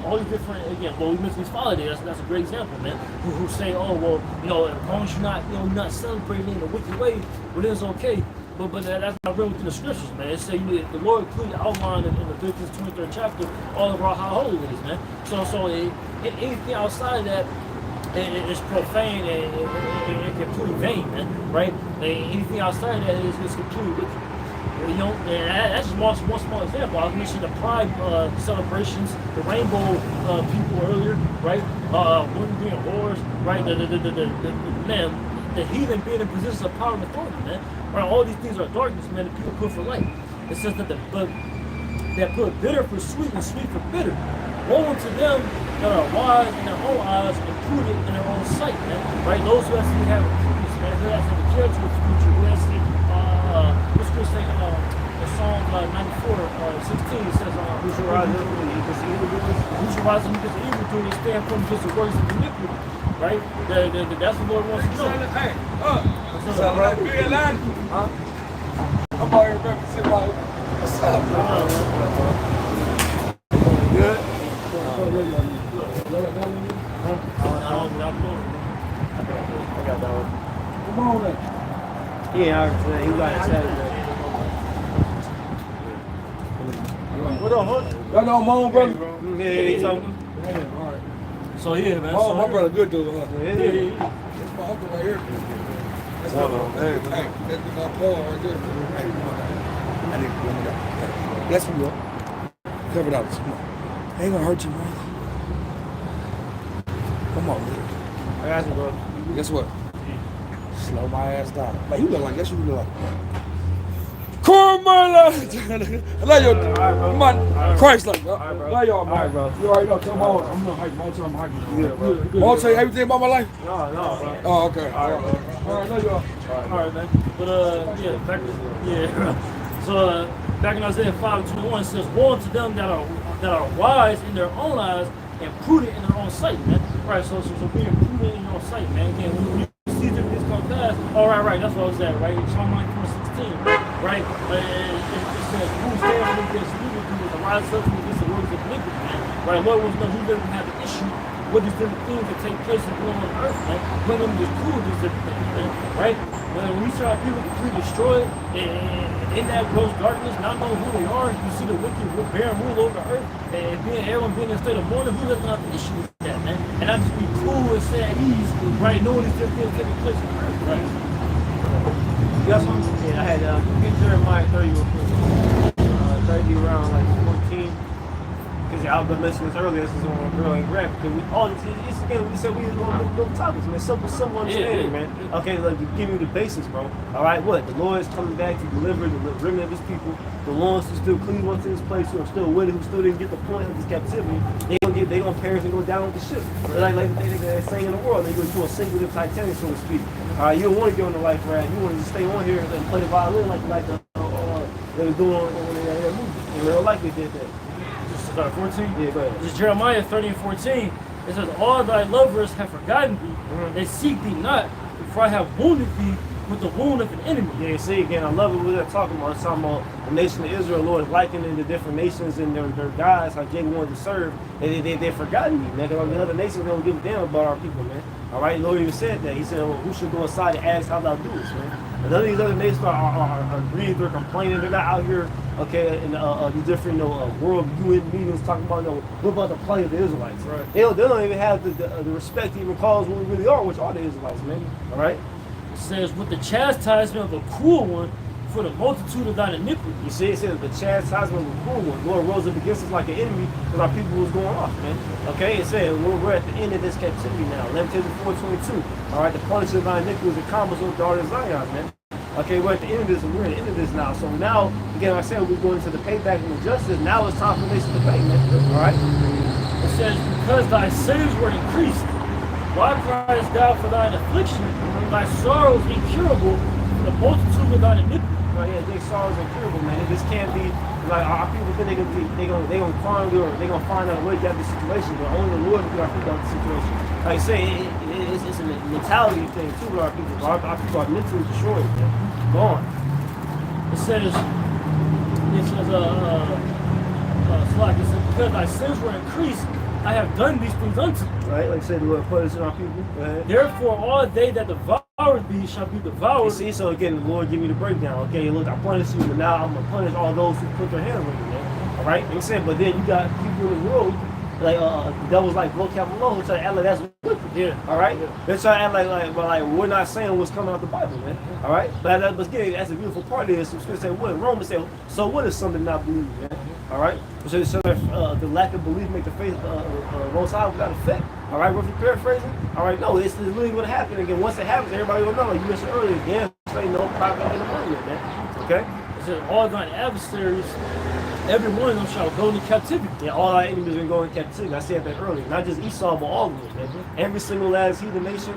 B: all these different, again, we mentioned these holidays, that's a great example, man. Who say, oh, well, as long as you're not celebrating in a wicked way, well, it's okay. But that's not real within the scriptures, man. It say the Lord clearly outlined in Leviticus 23rd chapter all of our high holy days, man. So anything outside of that, it's profane and completely vain, man, right? Anything outside of that is completely wicked. And that's just one small example. I was mentioning the Pride celebrations, the rainbow people earlier, right? Women being whores, right? The heathen being in positions of power and authority, man. Right? All these things are darkness, man, that people put for light. It says that that put bitter for sweet and sweet for bitter. Woe unto them that are wise in their own eyes and prudent in their own sight, man. Right? Those who actually have prudence, man, who actually have a care to the future, who actually what's good saying in Psalm 94, 16, it says, who shall rise up against evildoers? Who shall rise up against evildoers and stand firm against the works of iniquity? Right? That's what the Lord wants to know.
D: Hey, what's up, bro? You in line? Huh? I'm out here representing my. What's up, bro? Good?
A: I got that one.
D: Come on, man.
A: Yeah, he got it Saturday. What up, Hook?
D: Y'all know my own brother?
A: Yeah, he talking.
D: Yeah, all right.
B: So yeah, man.
D: Oh, my brother good dude, huh?
A: Yeah.
D: That's my uncle right here. That's my uncle. Hey, that's my Paul right there. Hey, I need to bring it up. Bless me, bro. Cover it out. Come on. Ain't gonna hurt you, man. Come on, man.
A: I got you, bro.
D: Guess what? Slow my ass down. Man, you look like, guess what you look like? Carmela! I love you. Come on. Christ like. Love y'all, man.
A: All right, bro.
D: You already know. Come on. I'm gonna hike. I'm hiking. Yeah, bro. I'll tell you everything about my life?
A: No, bro.
D: Oh, okay. All right, love y'all.
B: All right, man. But So back in Isaiah 5:21, it says, "Woe unto them that are wise in their own eyes and prudent in their own sight." Man, right? So being prudent in your own sight, man. Again, when you see them this come past, all right, that's what I was at, right? Psalm 94:16, right? It says, "Who stands against evil doers and rise up against the words of iniquity?" Man, right? Lord wants to know who doesn't have an issue what these different things that take place and going on earth, man. When them just cool these different things, man. Right? When we saw people completely destroyed and in that gross darkness, not knowing who they are, you see the wicked bearing rule over the earth, and everyone being in a state of mourning, who doesn't have an issue with that, man? And I just be cool and say at ease, right? Knowing these different things taking place on earth, right?
A: You got something? Yeah, I had get Jeremiah 30 real quick. 30 around like 14. Because I was mentioning this earlier, this is on Girl and Rap. Because we all it's again we said we was going to little topics, man. Simple understanding, man. Okay, like give you the basics, bro. Alright, what? The Lord is coming back to deliver the remnant of his people. The ones who still cleave onto this place, who are still with it, who still didn't get the point of this captivity, they gonna perish and go down with the ship. Like they saying in the world, they go to a singular Titanic, so to speak. Alright, you don't want to get on the life raft. You want to just stay on here and play the violin like they was doing on that movie. In real life, they did that.
B: 14?
A: Yeah, go ahead.
B: This is Jeremiah 30 and 14. It says, all thy lovers have forgotten thee. They seek thee not, for I have wounded thee with the wound of an enemy.
A: Yeah, see, again, I love it what they're talking about. It's talking about the nation of Israel, Lord, likening the different nations and their gods, how Jacob wanted to serve. They've forgotten me, man. The other nations don't give a damn about our people, man. All right, the Lord even said that. He said, well, who should go aside and ask how thou doest, man? And none of these other nations are grieved or complaining. They're not out here, okay, in these different world UN meetings talking about, what about the plight of the Israelites? Right. They don't even have the respect to even call us what we really are, which are the Israelites, man. All right?
B: It says, with the chastisement of a cruel one, for the multitude of thine iniquity.
A: You see, it says the chastisement of a cruel one. Lord rose up against us like an enemy because our people was going off, man. Okay, it said we're at the end of this captivity now. Lamentations 4:22. All right, the punishment of thy iniquity was accomplished with the daughter of Zion, man. Okay, we're at the end of this, and we're at the end of this now. So now, again, like I said, we're going into the payback and the justice. Now it's time for nation to pay, man. All right.
B: It says, because thy sins were increased, why criest thou for thine affliction? Thy sorrows incurable, for the multitude of thine iniquity.
A: Right, yeah, their sorrows incurable, man. It just can't be like our people think they gonna find out a way to get the situation, but only the Lord can get our people out of the situation. Like I say, it's a mentality thing too with our people. Our people are mentally destroyed, man. Gone.
B: It says, because thy sins were increased, I have done these things unto thee.
A: Right, like I said, the Lord put us in our people.
B: Therefore, all they that devour thee shall be devoured.
A: You see, so again, the Lord give me the breakdown. Okay, look, I punish you, but now I'm gonna punish all those who put their hand on you, man. All right, like I said, but then you got people in the world, like the devil's like vocabulary, who try to act like that's wicked.
B: Yeah.
A: All right. Yeah. They try to act like we're not saying what's coming out the Bible, man. All right. But again, that's the beautiful part of this. Scripture say what? Romans say, so what is something not believing, man? All right. So the lack of belief make the faith most high without effect. All right. Roughly paraphrasing. All right. No, it's really going to happen again. Once it happens, everybody will know. Like you mentioned earlier, again, say no profit in the money, man. Okay.
B: It says all thine adversaries, every one of them shall go into captivity.
A: Yeah, all our enemies are going into captivity. I said that earlier. Not just Esau, but all of them. Man. Every single last heathen nation,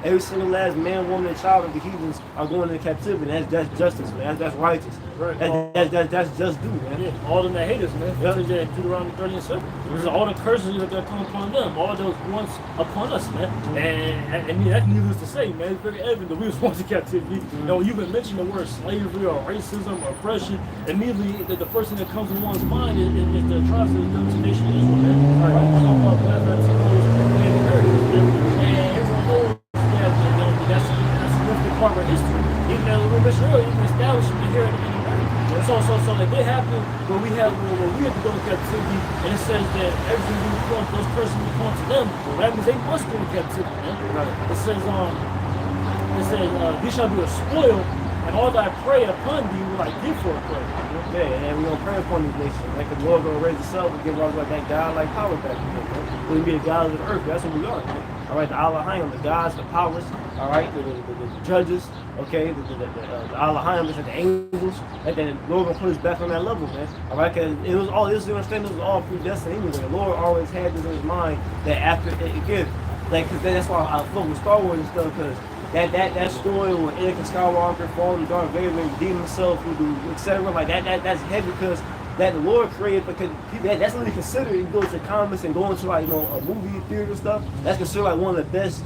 A: every single last man, woman, and child of the heathens are going into captivity. That's justice, man. That's righteous.
B: Right.
A: That's just due, man.
B: Yeah, all them that hate us, man.
A: Yep.
B: Deuteronomy 30 and 7. There's all the curses that come upon them, all those once upon us, man. And that's needless to say, man. It's very evident that we was once in captivity. You know, you can mention the word slavery or racism or oppression, immediately the first thing that comes to one's mind is the atrocities done to the nation of Israel, man. Right. And everyone knows that's a significant part of our history. Even as we mentioned earlier, even establishment here in America. So it did happen when we had to go into captivity, and it says that everything we want, those persons we want to them, well, that means they must go into captivity, man. Right. It says these shall be a spoil, and all thy prey upon thee will I give for a prey.
A: Yeah, and we're gonna pray upon these nations. Like the Lord gonna raise us up and give us like that God like power back again, man. We'll be the gods of the earth. That's what we are, man. All right, the Elohim, the gods, the powers, all right, the judges, okay, the Elohim is the angels, and then the Lord gonna put us back on that level, man. All right, because it was all this, you understand, it was all predestined anyway. The Lord always had this in his mind that after, again, like, cause that's why I fuck with Star Wars and stuff, because that story where Anakin Skywalker falling, Darth Vader redeeming himself, etc. Like that's heavy because that the Lord created, because that's really considered. You go to comics and go into like a movie theater and stuff. That's considered like one of the best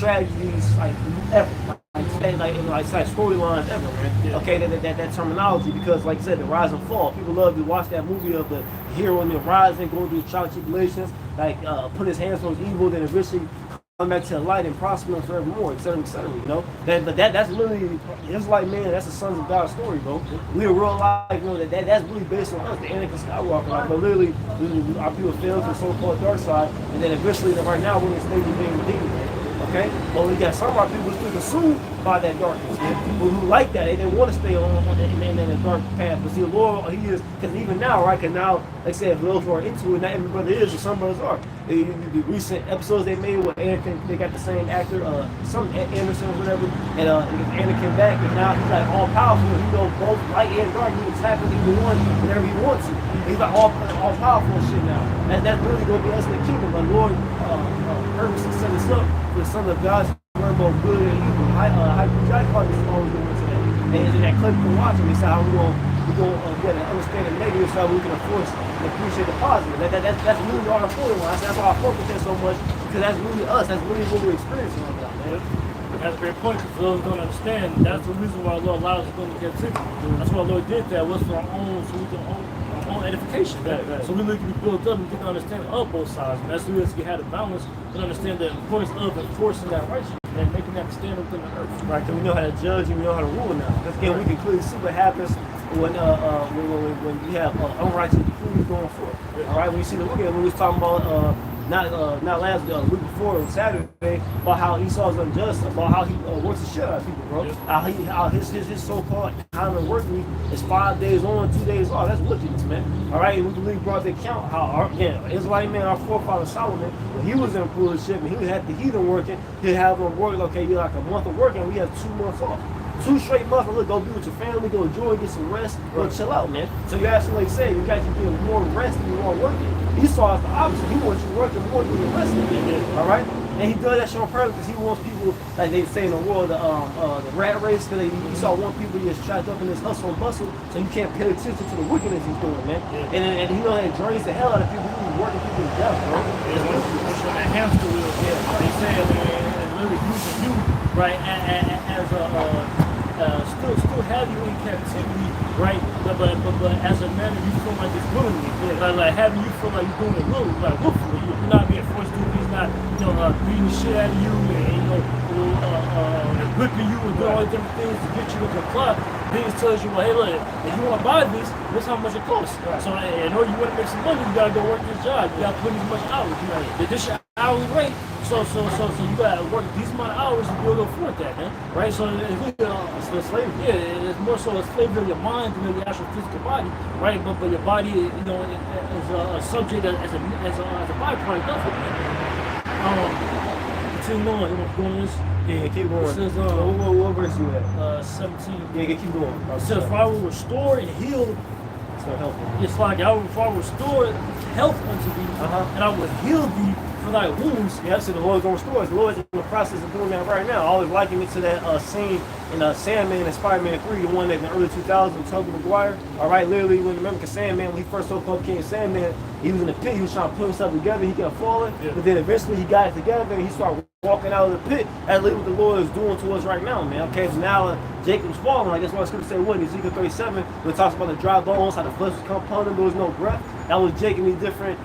A: tragedies like ever. Like storylines ever, man. Yeah. Okay, that terminology, because like you said, the rise and fall. People love to watch that movie of the hero and the rising, going through trials and tribulations, put his hands on evil, then eventually come back to the light and prosper and forevermore, etc., etc. You know, that's literally it's like, man, that's the sons of God story, bro. We in real life, you know, that's really based on us, the Anakin Skywalker. Like, but literally, our people fail to the so-called dark side, and then eventually, right now, we're in a stage of being redeemed. Okay, but we got some of our people still consumed by that darkness. People who like that, they didn't want to stay on the dark path. But see, the Lord, He is, because even now, right? Because now, like I said, for those who are into it, not every brother is, but some brothers are. The recent episodes they made with Anakin, they got the same actor, some Anderson or whatever, and Anakin back, and now he's like all powerful. He knows both light and dark. He can tackle either one whenever he wants to. He's like all powerful and shit now. That's really going to be us in the kingdom. But Lord purposely set us up for the Son of God's learn both good and evil. High priest Jack Clark is always doing today. And in that clip we're watching, we saw how we're going to get an understanding the negative so we can enforce and appreciate the positive. That's really our important one. That's why I focus there so much, because that's really us. That's really what we're experiencing right now, man.
B: That's a great point. For those who don't understand, that's the reason why the Lord allows us to go into captivity. That's why the Lord did that, was for our own, so we can own edification. Right. So we look to be built up and get to understand of both sides. And that's the reason we had a balance and understand the importance of enforcing that righteousness and making that stand within the earth.
A: Right, because we know how to judge and we know how to rule now. Because again, we can clearly see what happens when you have unrighteous decrees going forth. All right, when you see the wicked, when we was talking about not last week before on Saturday, about how Esau's unjust, about how he works the shit out of people, bro. Yeah. How his so-called common work week is 5 days on, 2 days off. That's wickedness, man. All right, and we believe brought the account how Israelite man, our forefather Solomon, when he was in rulership and he had the heathen working, he'd have them work, okay, you like a month of work and we have 2 months off. 2 straight months, look, go be with your family, go enjoy, get some rest, go chill out, man. So you actually like say, you guys can get more rest than you want working. Esau is the opposite. He wants you working more than you're resting. All right? And he does that show on purpose because he wants people, like they say in the world, the rat race, because Esau wants people to get trapped up in this hustle and bustle, so you can't pay attention to the wickedness he's doing, man. And he know that it drains the hell out of people who are working people to death, bro.
B: It's on that hamster wheel. Yeah. They say, and really using you, right, as a still have you in captivity, right? But as a man, you feel like it's willingly. Like having you feel like you're doing it willingly, like willfully. You're not being forced to do it. He's not, beating the shit out of you and whipping you and doing all these different things to get you to comply. Then he tells you, well, hey, look, if you want to buy this is how much it costs. Right. So in order you want to make some money, you gotta go work this job. You gotta put in as much hours. This your hourly rate. So you gotta work these amount of hours to be able to afford that, man. Right? So it's the slavery. Yeah, it's more so a slavery of your mind than the actual physical body, right? But your body, is a subject as a byproduct of it. Continue on, going this.
A: Yeah, keep going. It says, what verse you at?
B: 17.
A: Yeah, keep going.
B: It says, for I will restore and heal.
A: It's not helpful.
B: It's like I will restore health unto thee, and I will heal thee for thy wounds.
A: Yeah, so the Lord's going to restore us. The Lord's in the process of doing that right now. I always liken it to that scene in Sandman and Spider-Man 3, the one that in the early 2000s with Tobey Maguire. All right, literally, when you remember, because Sandman, when he first so-called became Sandman, he was in the pit, he was trying to put himself together, he kept falling, but then eventually he got it together and he started walking out of the pit. That's literally what the Lord is doing to us right now, man. Okay, so now Jacob's falling, like that's why the scripture said, what, in Ezekiel 37, when it talks about the dry bones, how the flesh was compounded, there was no breath. That was Jacob and these different,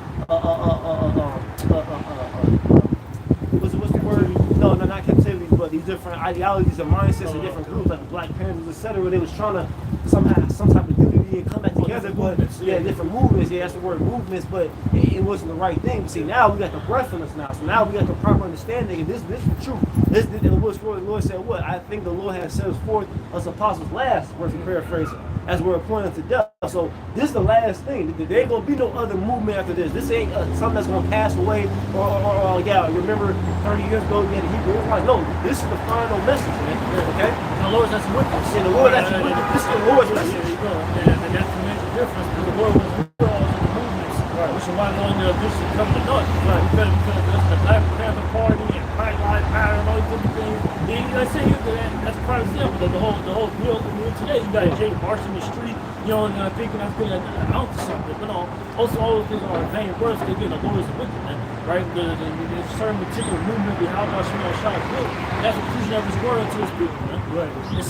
A: what's the word? No, not captivity, but these different ideologies and mindsets and different groups, like the Black Panthers, etc. They was trying to somehow, some type of unity and come back together, but different movements, that's the word movements, but it wasn't the right thing. But see, now we got the breath in us now, so now we got the proper understanding, and this is the truth. And the Lord said, what? I think the Lord has set us forth as apostles last, verse of paraphrasing, as we're appointed to death. So this is the last thing. There ain't gonna be no other movement after this. This ain't something that's gonna pass away, or remember 30 years ago we had the Hebrew Israelites. No, this is the final message, man. Okay?
B: The Lord's actually with us.
A: And the Lord actually with us. This is the Lord's message.
B: There you go. And that's the major difference, because the Lord was with all the movements, which is why this is coming to naught. Because there's the Black Panther Party and Black Lives Matter and all these different things. I say that's a prime example. The whole deal today, you got Jay marching the street, and thinking that's going to amount to something. But no, also all those things are vain words. They get the Lord's with them, right? There's a certain particular movement behind how Shimon Shah is built. That's the conclusion of his word unto his people, man. Right. It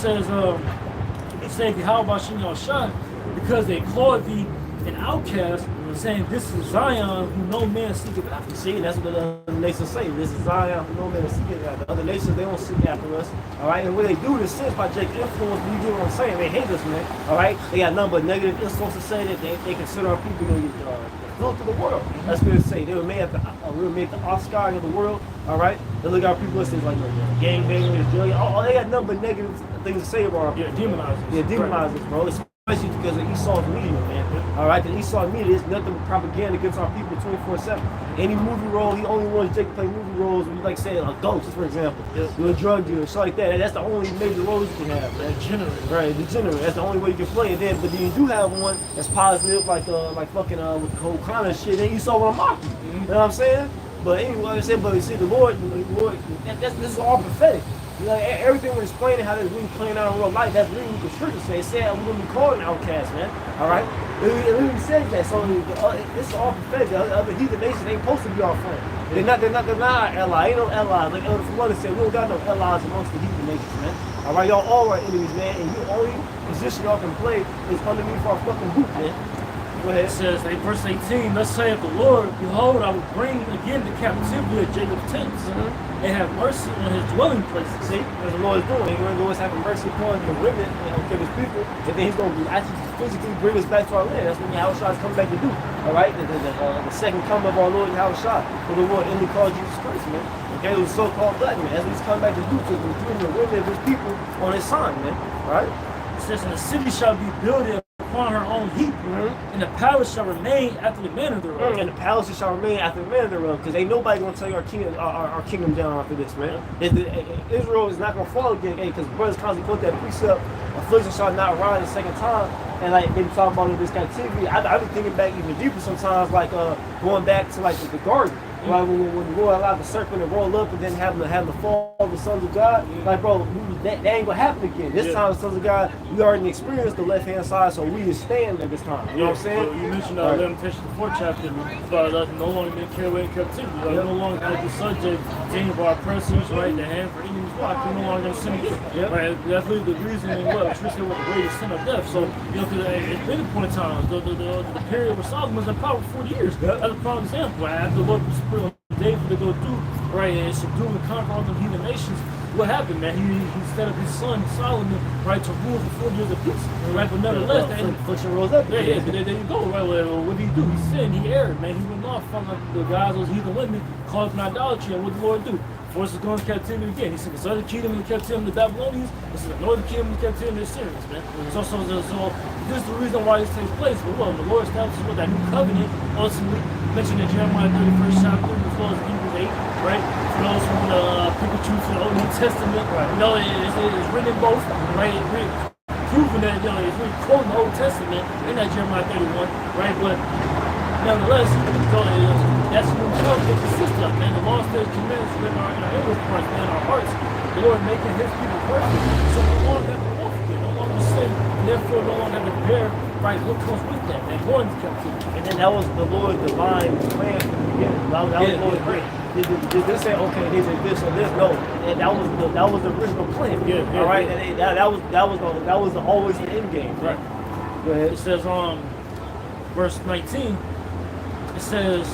B: says, how about Shimon Shah? Because they called thee an outcast, saying, "This is Zion, who no man seeketh after."
A: See, and that's what the other nations say. This is Zion, who no man is seeking after. The other nations, they don't seek after us. All right, and what they do, this sense by Jake influence, you get what I'm saying? They hate us, man. All right, they got nothing but negative influence to say that they consider our people to be filth of the world. That's what they say. They were made at the Oscar of the world. All right, they look at our people and say like gangbangers, drug. Oh, they got nothing but negative things to say about our people.
B: Demonize us.
A: Yeah, demonize us, bro. Especially because of Esau's media, man. All right, the Esau media is nothing but propaganda against our people 24/7. Any movie role, he only wants Jake to play movie roles when you like say like ghosts, for example. You're a drug dealer, shit like that. That's the only major roles you can have, man.
B: Degenerate.
A: Right, degenerate. That's the only way you can play it. Then, but then you do have one that's positive, like fucking with the whole kind of shit. Then you saw what I'm mocking. You know what I'm saying? But anyway, I said, but you see, the Lord, this is all prophetic. You know, everything we're explaining how this really playing out in real life, that's really what the scripture says. It said we're going to be called an outcast, man. All right? It literally says that. So this is all prophetic. The other heathen nations ain't supposed to be our friend. They're not our ally. Ain't no allies. Like Elder Florida said, we don't got no allies amongst the heathen nations, man. All right? Y'all all are enemies, man. And the only position y'all can play is underneath our fucking boot, man. Go ahead.
B: It says, verse 18, "Thus saith the Lord, Behold, I will bring again the captivity of Jacob's tents, and have mercy on his dwelling places."
A: See, as the Lord is doing, He's going to always having mercy upon the remnant of His people, and then He's going to actually physically bring us back to our land. That's what Yahushua is coming back to do. All right, the second coming of our Lord Yahushua, for the Lord only called Jesus Christ, man. Okay, it was so-called black man. That's what He's coming back to do, to bring the remnant of His people on His sign, man. All right.
B: It says, "And the city shall be builded upon her own heap, and the palace shall remain after the manner thereof."
A: And the palaces shall remain after the manner thereof, because ain't nobody gonna tell you our kingdom down after this, man. Israel is not gonna fall again, because brothers constantly quote that precept, "Affliction shall not rise a second time," and like they be talking about this captivity. I've been thinking back even deeper sometimes, like going back to like the garden. Like when the Lord allowed the serpent to roll up and then have the fall of the sons of God, like bro, that ain't gonna happen again. This time the sons of God, we already experienced the left hand side, so we just stand at this time. You know what I'm saying?
B: So you mentioned Lamentations, the 4th chapter, about us no longer being carried away in captivity. Like no longer going to be subject to any of our oppressors, right? The hand for enemy's block. We're no longer going to sin again. Right? That's really the reason what Tristan was the greatest sin of death. So, you know, because it's been a point in time, the period where Solomon was in power for 40 years. That's a prime example. After the Lord was David to go through, right, and subdue and conquer all the heathen nations. What happened, man? He set up his son Solomon, right, to rule for 40 years of peace, right? But nevertheless, that
A: affliction rose up.
B: There you go, right? Well, what did he do? He sinned, he erred, man. He went off from the guys, those heathen women, caught up in idolatry, and what did the Lord do? Forced us to go into captivity again. He sent the southern kingdom and kept him the Babylonians. This is the northern kingdom and kept him the Assyrians, man. So this is the reason why this takes place. But well, the Lord establishes with that new covenant, ultimately mentioned in Jeremiah 31st chapter, as well as Hebrews 8, right? For those who pick and choose from the Old New Testament, right? You know, it's written in both, right? Proving that, you know, it's really quoting the Old Testament in that Jeremiah 31, right? But nevertheless, that's what we come to consist of, man. The law says commandments in our inward parts, man, our hearts. The Lord making His people perfect. So no longer have to walk again, no longer sin, and therefore no longer have to bear, right, what comes with that, man. Going to captivity.
A: And then that was the Lord's divine plan from the beginning. That was the Lord's plan. They say, okay, they did this or this. No, and that was the original plan. All right, and that was always the end game.
B: Right.
A: Go ahead.
B: It says verse 19. It says,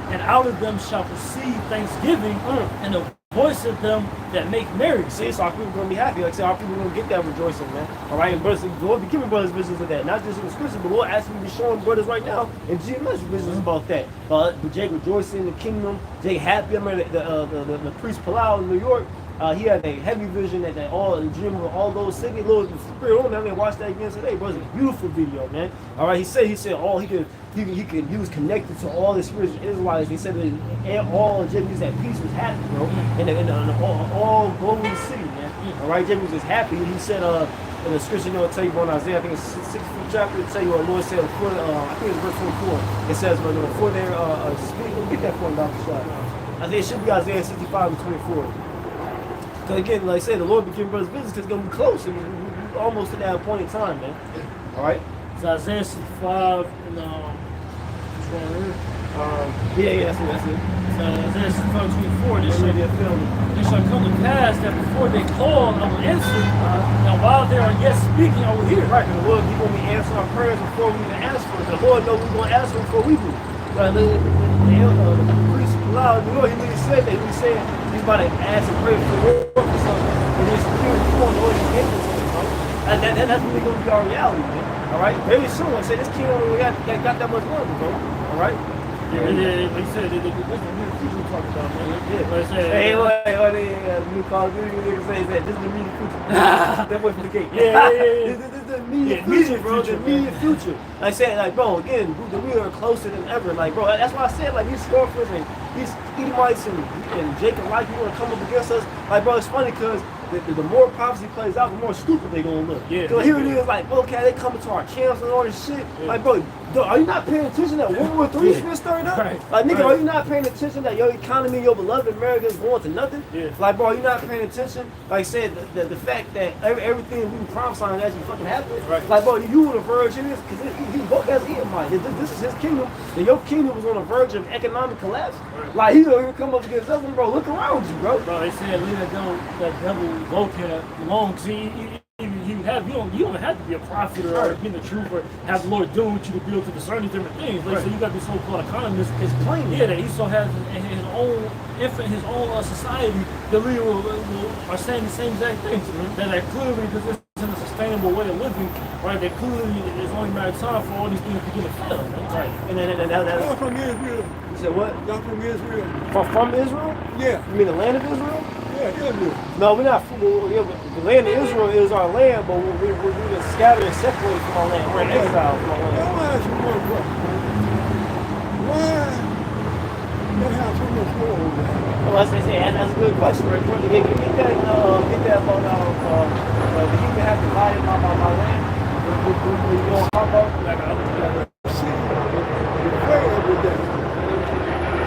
B: "And out of them shall proceed thanksgiving, and the voice of them that make merry."
A: See, so our people are going to be happy. Like I said, our people are going to get that rejoicing, man. All right, and brothers, the Lord be giving brothers visions of that. Not just in the scripture, but Lord actually be showing brothers right now in GMS visions about that. But Jake rejoicing in the kingdom. Jake happy. I remember the priest Palau in New York. He had a heavy vision that all the dream with all those singing little spirit on. I mean, watch that again today, bro. It's a beautiful video, man. All right, he said all he was connected to all the spiritual Israelites. He said that all James at peace was happy, bro, in all glowing city, man. All right, James was just happy. He said in the scripture, you know, tell you about Isaiah, I think it's 60th chapter, it tell you what the Lord said before, I think it's verse 24. It says, before they're speaking, get that for him, Dr. Shot. I think it should be Isaiah 65 and 24. Because again, like I said, the Lord be giving brothers business because it's going to be close. I mean, we're almost to that point in time, man. All right?
B: It's Isaiah 65 and which one here?
A: Yeah, that's it.
B: Isaiah 64, this
A: Maybe a film.
B: it shall come to pass that before they call, I will answer, and while they are yet speaking, I will hear.
A: Right, because the Lord, He gonna be answering our prayers before we even ask for it. The Lord knows we're gonna ask for it before we do. Right, the priest loud, you know, he really said that. He said he's about to ask and pray for the Lord for something, and he's securing the Lord, the Lord gave it to him, bro. That's really gonna be our reality, man. All right, very soon. I say this king only got that much money, bro. All right.
B: Yeah, like you said, that's the new future we're talking about, man.
A: Yeah.
B: Like I said,
A: Hey, new Call of Duty niggas say that this is the immediate future. That way for the gate.
B: Yeah.
A: This is the immediate future, bro. The immediate future. Like I said, like, bro, again, we are closer than ever. Like, bro, that's why I said, like, these scorpions and these Edomites and Jacob, like, you want to come up against us. Like, bro, it's funny because the more prophecy plays out, the more stupid they gonna look.
B: Yeah.
A: So here it is, like, okay, they coming to our camps and all this shit.
B: Yeah.
A: Like, bro, are you not paying attention that World War III is been stirred up?
B: Right.
A: Like, nigga,
B: Right.
A: are you not paying attention that your economy, your beloved America is going to nothing?
B: Yeah.
A: Like, bro, are you not paying attention? Like I said, the fact that everything we prophesying actually fucking happened.
B: Right.
A: Like, bro, you on the verge of this because he vote as Edomite. This is his kingdom. And your kingdom was on the verge of economic collapse.
B: Right.
A: Like, he don't even come up against us, bro. Look around you, bro.
B: Bro, they said leave that devil go here long. See, you don't have to be a prophet or be in the truth or have the Lord dealing with you to be able to discern these different things. Like,
A: Right.
B: so you got this so-called economist.
A: It's plain.
B: Yeah, that Esau has his own his own society that we are saying the same exact things. That clearly this isn't a sustainable way of living, right? That clearly it's only a matter of time for all these things to begin to fail.
A: Right. And then
D: Y'all from Israel.
A: you said what?
D: Y'all from Israel.
A: From Israel?
D: Yeah.
A: You mean the land of Israel?
D: Yeah, Israel.
A: No, we're not. The land of Israel is our land, but we've been scattered and separated from our land. We're in exile from our
D: I
A: land.
D: want to ask you one question. Why they have so much war over there?
A: Well, that's a good question. Right? Get that about the human have divided my land. You know how about like
D: See, you pray every day.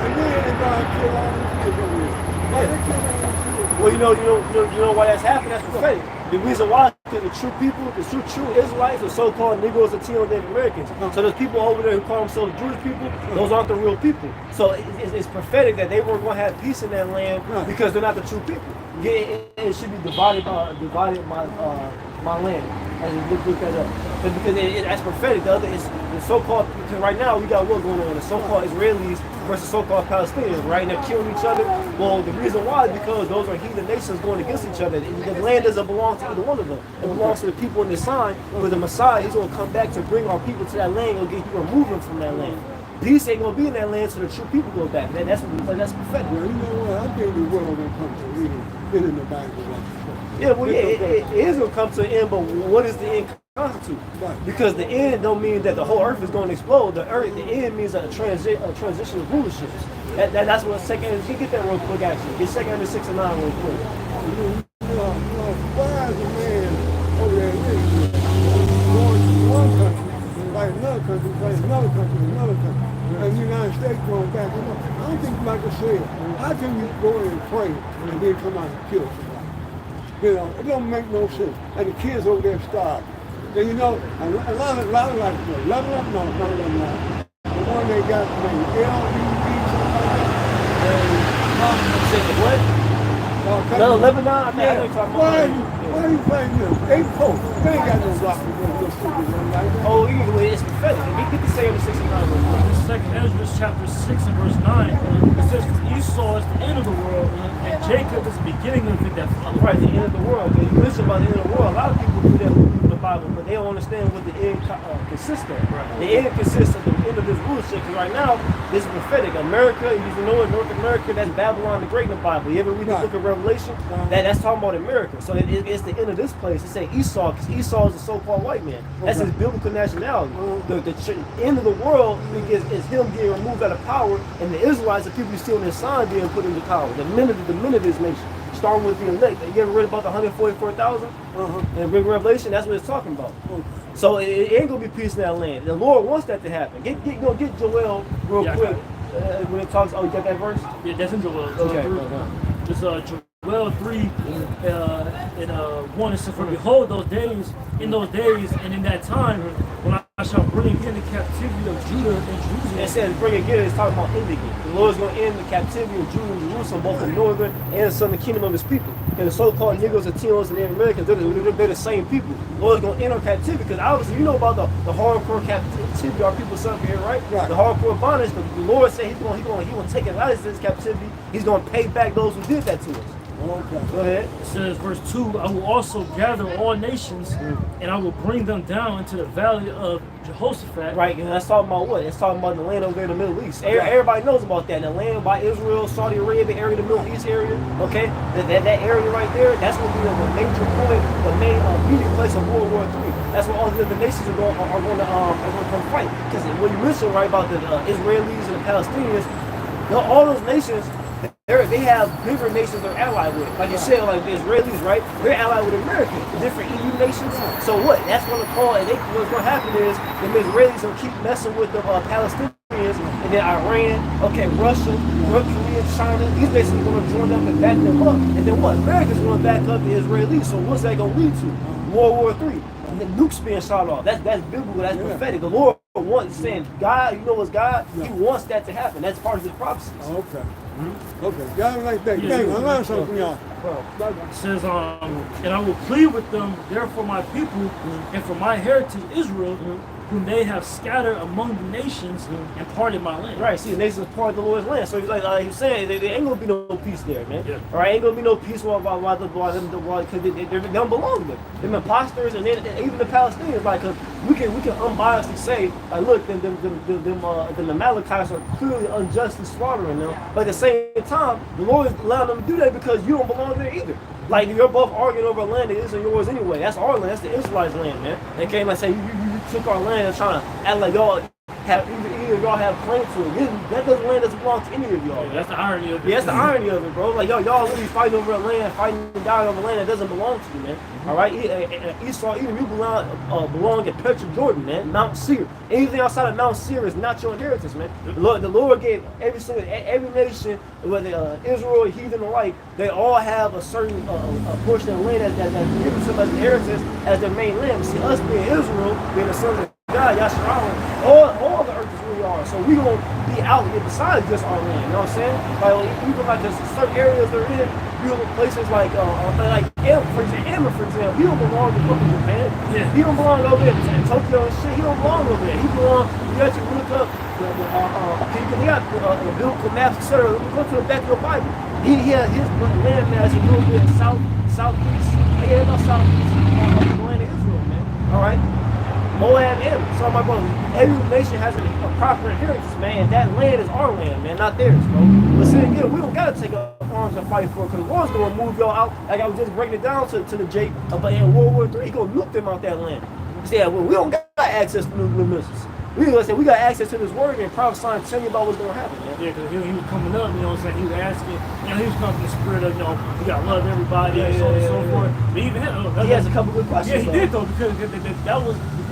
D: And then God kill all these kids over here. Why they kill all these kids?
A: well, you know why that's happening. That's prophetic. The reason why is the true people, the true Israelites, the so-called Negroes and Native Americans. So there's people over there who call themselves Jewish people. Those aren't the real people. So it's prophetic that they weren't going to have peace in that land because they're not the true people. Yeah, it should be divided my land. And look that up. But because that's prophetic. The other is the so-called, because right now we got what going on. The so-called Israelis versus so-called Palestinians, right? And they're killing each other. Well, the reason why is because those are heathen nations going against each other. The land doesn't belong to either one of them. It belongs to the people in the sign. But the Messiah, he's going to come back to bring our people to that land and get remove them from that land. Peace ain't going to be in that land, so the true people go back. That's prophetic.
D: Well, you know what? I think the world will come to an end. Been in the Bible.
A: Yeah, well, yeah, it is going to come to an end, but what does the end constitute?
D: Right.
A: Because the end don't mean that the whole earth is going to explode. The end means a transition of rulerships. That's what second. Get that real quick, actually. Get 2 6 and 9 real quick.
D: Why is a man over there in Israel going to one country, like another country, like another country, another country, and the United States going back? I don't think like I said, how can you go in and pray and then come out and kill somebody? You know, it don't make no sense. And the kids over there starving. And you know, a lot of like, level up, no. The one they got named LUV, something like that.
A: What? No, Lebanon.
D: Yeah. Why are you playing this? 8-4. They ain't got no rock to go just like that.
A: Oh, it's prophetic. Get the 2 6 and 9 real quick.
B: Second Ezra chapter 6 and verse 9, it says, Esau is the end of the world, and Jacob is the beginning of it that followed.
A: Right, the end of the world. When you listen about the end of the world, a lot of people do that with the Bible, but they don't understand what the end consists of.
B: Right.
A: The end consists of the end of this rulership. Because right now, this is prophetic. America, you know it, North America, that's Babylon the Great in the Bible. You ever read the book of Revelation? That's talking about America. So it's the end of this place. It's saying Esau, because Esau is a so-called white man. That's his biblical nationality. The end of the world is him getting removed out of power, and the Israelites, the people who still in his sign, being put into power. The men of this nation, starting with the elect. You ever read about the 144,000? In Big Revelation, that's what it's talking about. So it ain't gonna be peace in that land. The Lord wants that to happen. Get Joel real quick when it talks. Oh, you got that verse?
B: Yeah, that's in Joel.
A: Okay.
B: It's Joel 3 and 1. It says, for behold, in those days, and in that time, when I shall shall bring again the captivity of Judah and Jerusalem.
A: It says bring again, it's talking about ending it. The Lord's going to end the captivity of Judah and Jerusalem, both the northern and the southern kingdom of his people. And the so-called Negroes, Latinos, and Native Americans, they're the same people. The Lord's going to end our captivity, because obviously you know about the hardcore captivity our people suffer here, right?
D: Right.
A: The hardcore bondage, but the Lord said he's going to take us out of this captivity. He's going to pay back those who did that to us.
D: Okay.
A: Go ahead.
B: It says, verse 2, I will also gather all nations, and I will bring them down into the valley of Jehoshaphat.
A: Right, and that's talking about what? It's talking about the land over there in the Middle East. Everybody knows about that. The land by Israel, Saudi Arabia area, the Middle East area, okay? That area right there, that's going to be the major point, the main meeting place of World War III. That's where all the nations are going to come fight. Because when you mentioned, right, about the Israelis and the Palestinians, all those nations, they have bigger nations they're allied with. Like you said, like the Israelis, right? They're allied with America, the different EU nations. So what? That's what they're called. And what's going to happen is the Israelis will keep messing with the Palestinians, and then Iran, okay, Russia, North Korea, China. These basically going to join them and back them up. And then what? America's going to back up the Israelis. So what's that going to lead to? World War III. And the nukes being shot off. That's biblical. That's prophetic. The Lord wants, saying, God, you know what's God? He wants that to happen. That's part of his prophecies.
D: Okay. Okay. Y'all like that. Thank you. I learned something from y'all.
B: It says, and I will plead with them, therefore my people, and for my heritage Israel, whom they have scattered among the nations and parted my land.
A: Right, see, the nations part the Lord's land. So he's like he's saying, there ain't gonna be no peace there, man.
B: Yeah.
A: All right, ain't gonna be no peace because they don't belong there. Them imposters and even the Palestinians, like, cause we can unbiasedly say, like, look, the Amalekites are clearly unjustly slaughtering them. But at the same time, the Lord is allowing them to do that because you don't belong there either. Like, you're both arguing over a land that isn't yours anyway. That's our land. That's the Israelites' land, man. They came and say you took our land and trying to act like y'all have either of y'all have claim to it. That doesn't land doesn't belong to any of y'all.
B: Yeah, that's the irony of it.
A: Yeah, that's the irony of it, bro. Like y'all literally fighting over a land, fighting and dying over land that doesn't belong to you, man. All right, Esau, even you belong at Petra, Jordan, man. Mount Seir. Anything outside of Mount Seir is not your inheritance, man. The Lord gave every nation, whether Israel, heathen alike, they all have a certain portion of land that's given to them as inheritance as their main land. See, us being Israel, being the sons of God, Yasharal, all the earth is really ours. So we gonna be out here besides just our land. You know what I'm saying? Like even like there's certain areas they're in, beautiful places like Ammon, for example, he don't belong to fucking Japan. Yeah. He don't belong over there in Tokyo and shit. He don't belong over there. He belong. You actually look up they got biblical maps, etc. Go to the back of the Bible. He has his land mass a little bit southeast. Yeah, no southeast of the land of Israel, man. All right. Moab, Ammon. So my brother, every nation has a proper inheritance, man. And that land is our land, man, not theirs, bro. But see, again, we don't gotta take up arms and fight for it, because the Lord's gonna move y'all out. Like I was just breaking it down to the Jake, but in World War III, he gonna nuke them out that land. See, well, we don't got access to nuclear missiles. We got access to this word and prophesying, telling you about what's gonna happen, man.
B: Yeah, because he was coming up, you know what I'm saying? He was asking, he was coming from the spirit of, we gotta love everybody and so on and so forth. But even
A: he has a couple good questions.
B: Yeah, he did though, because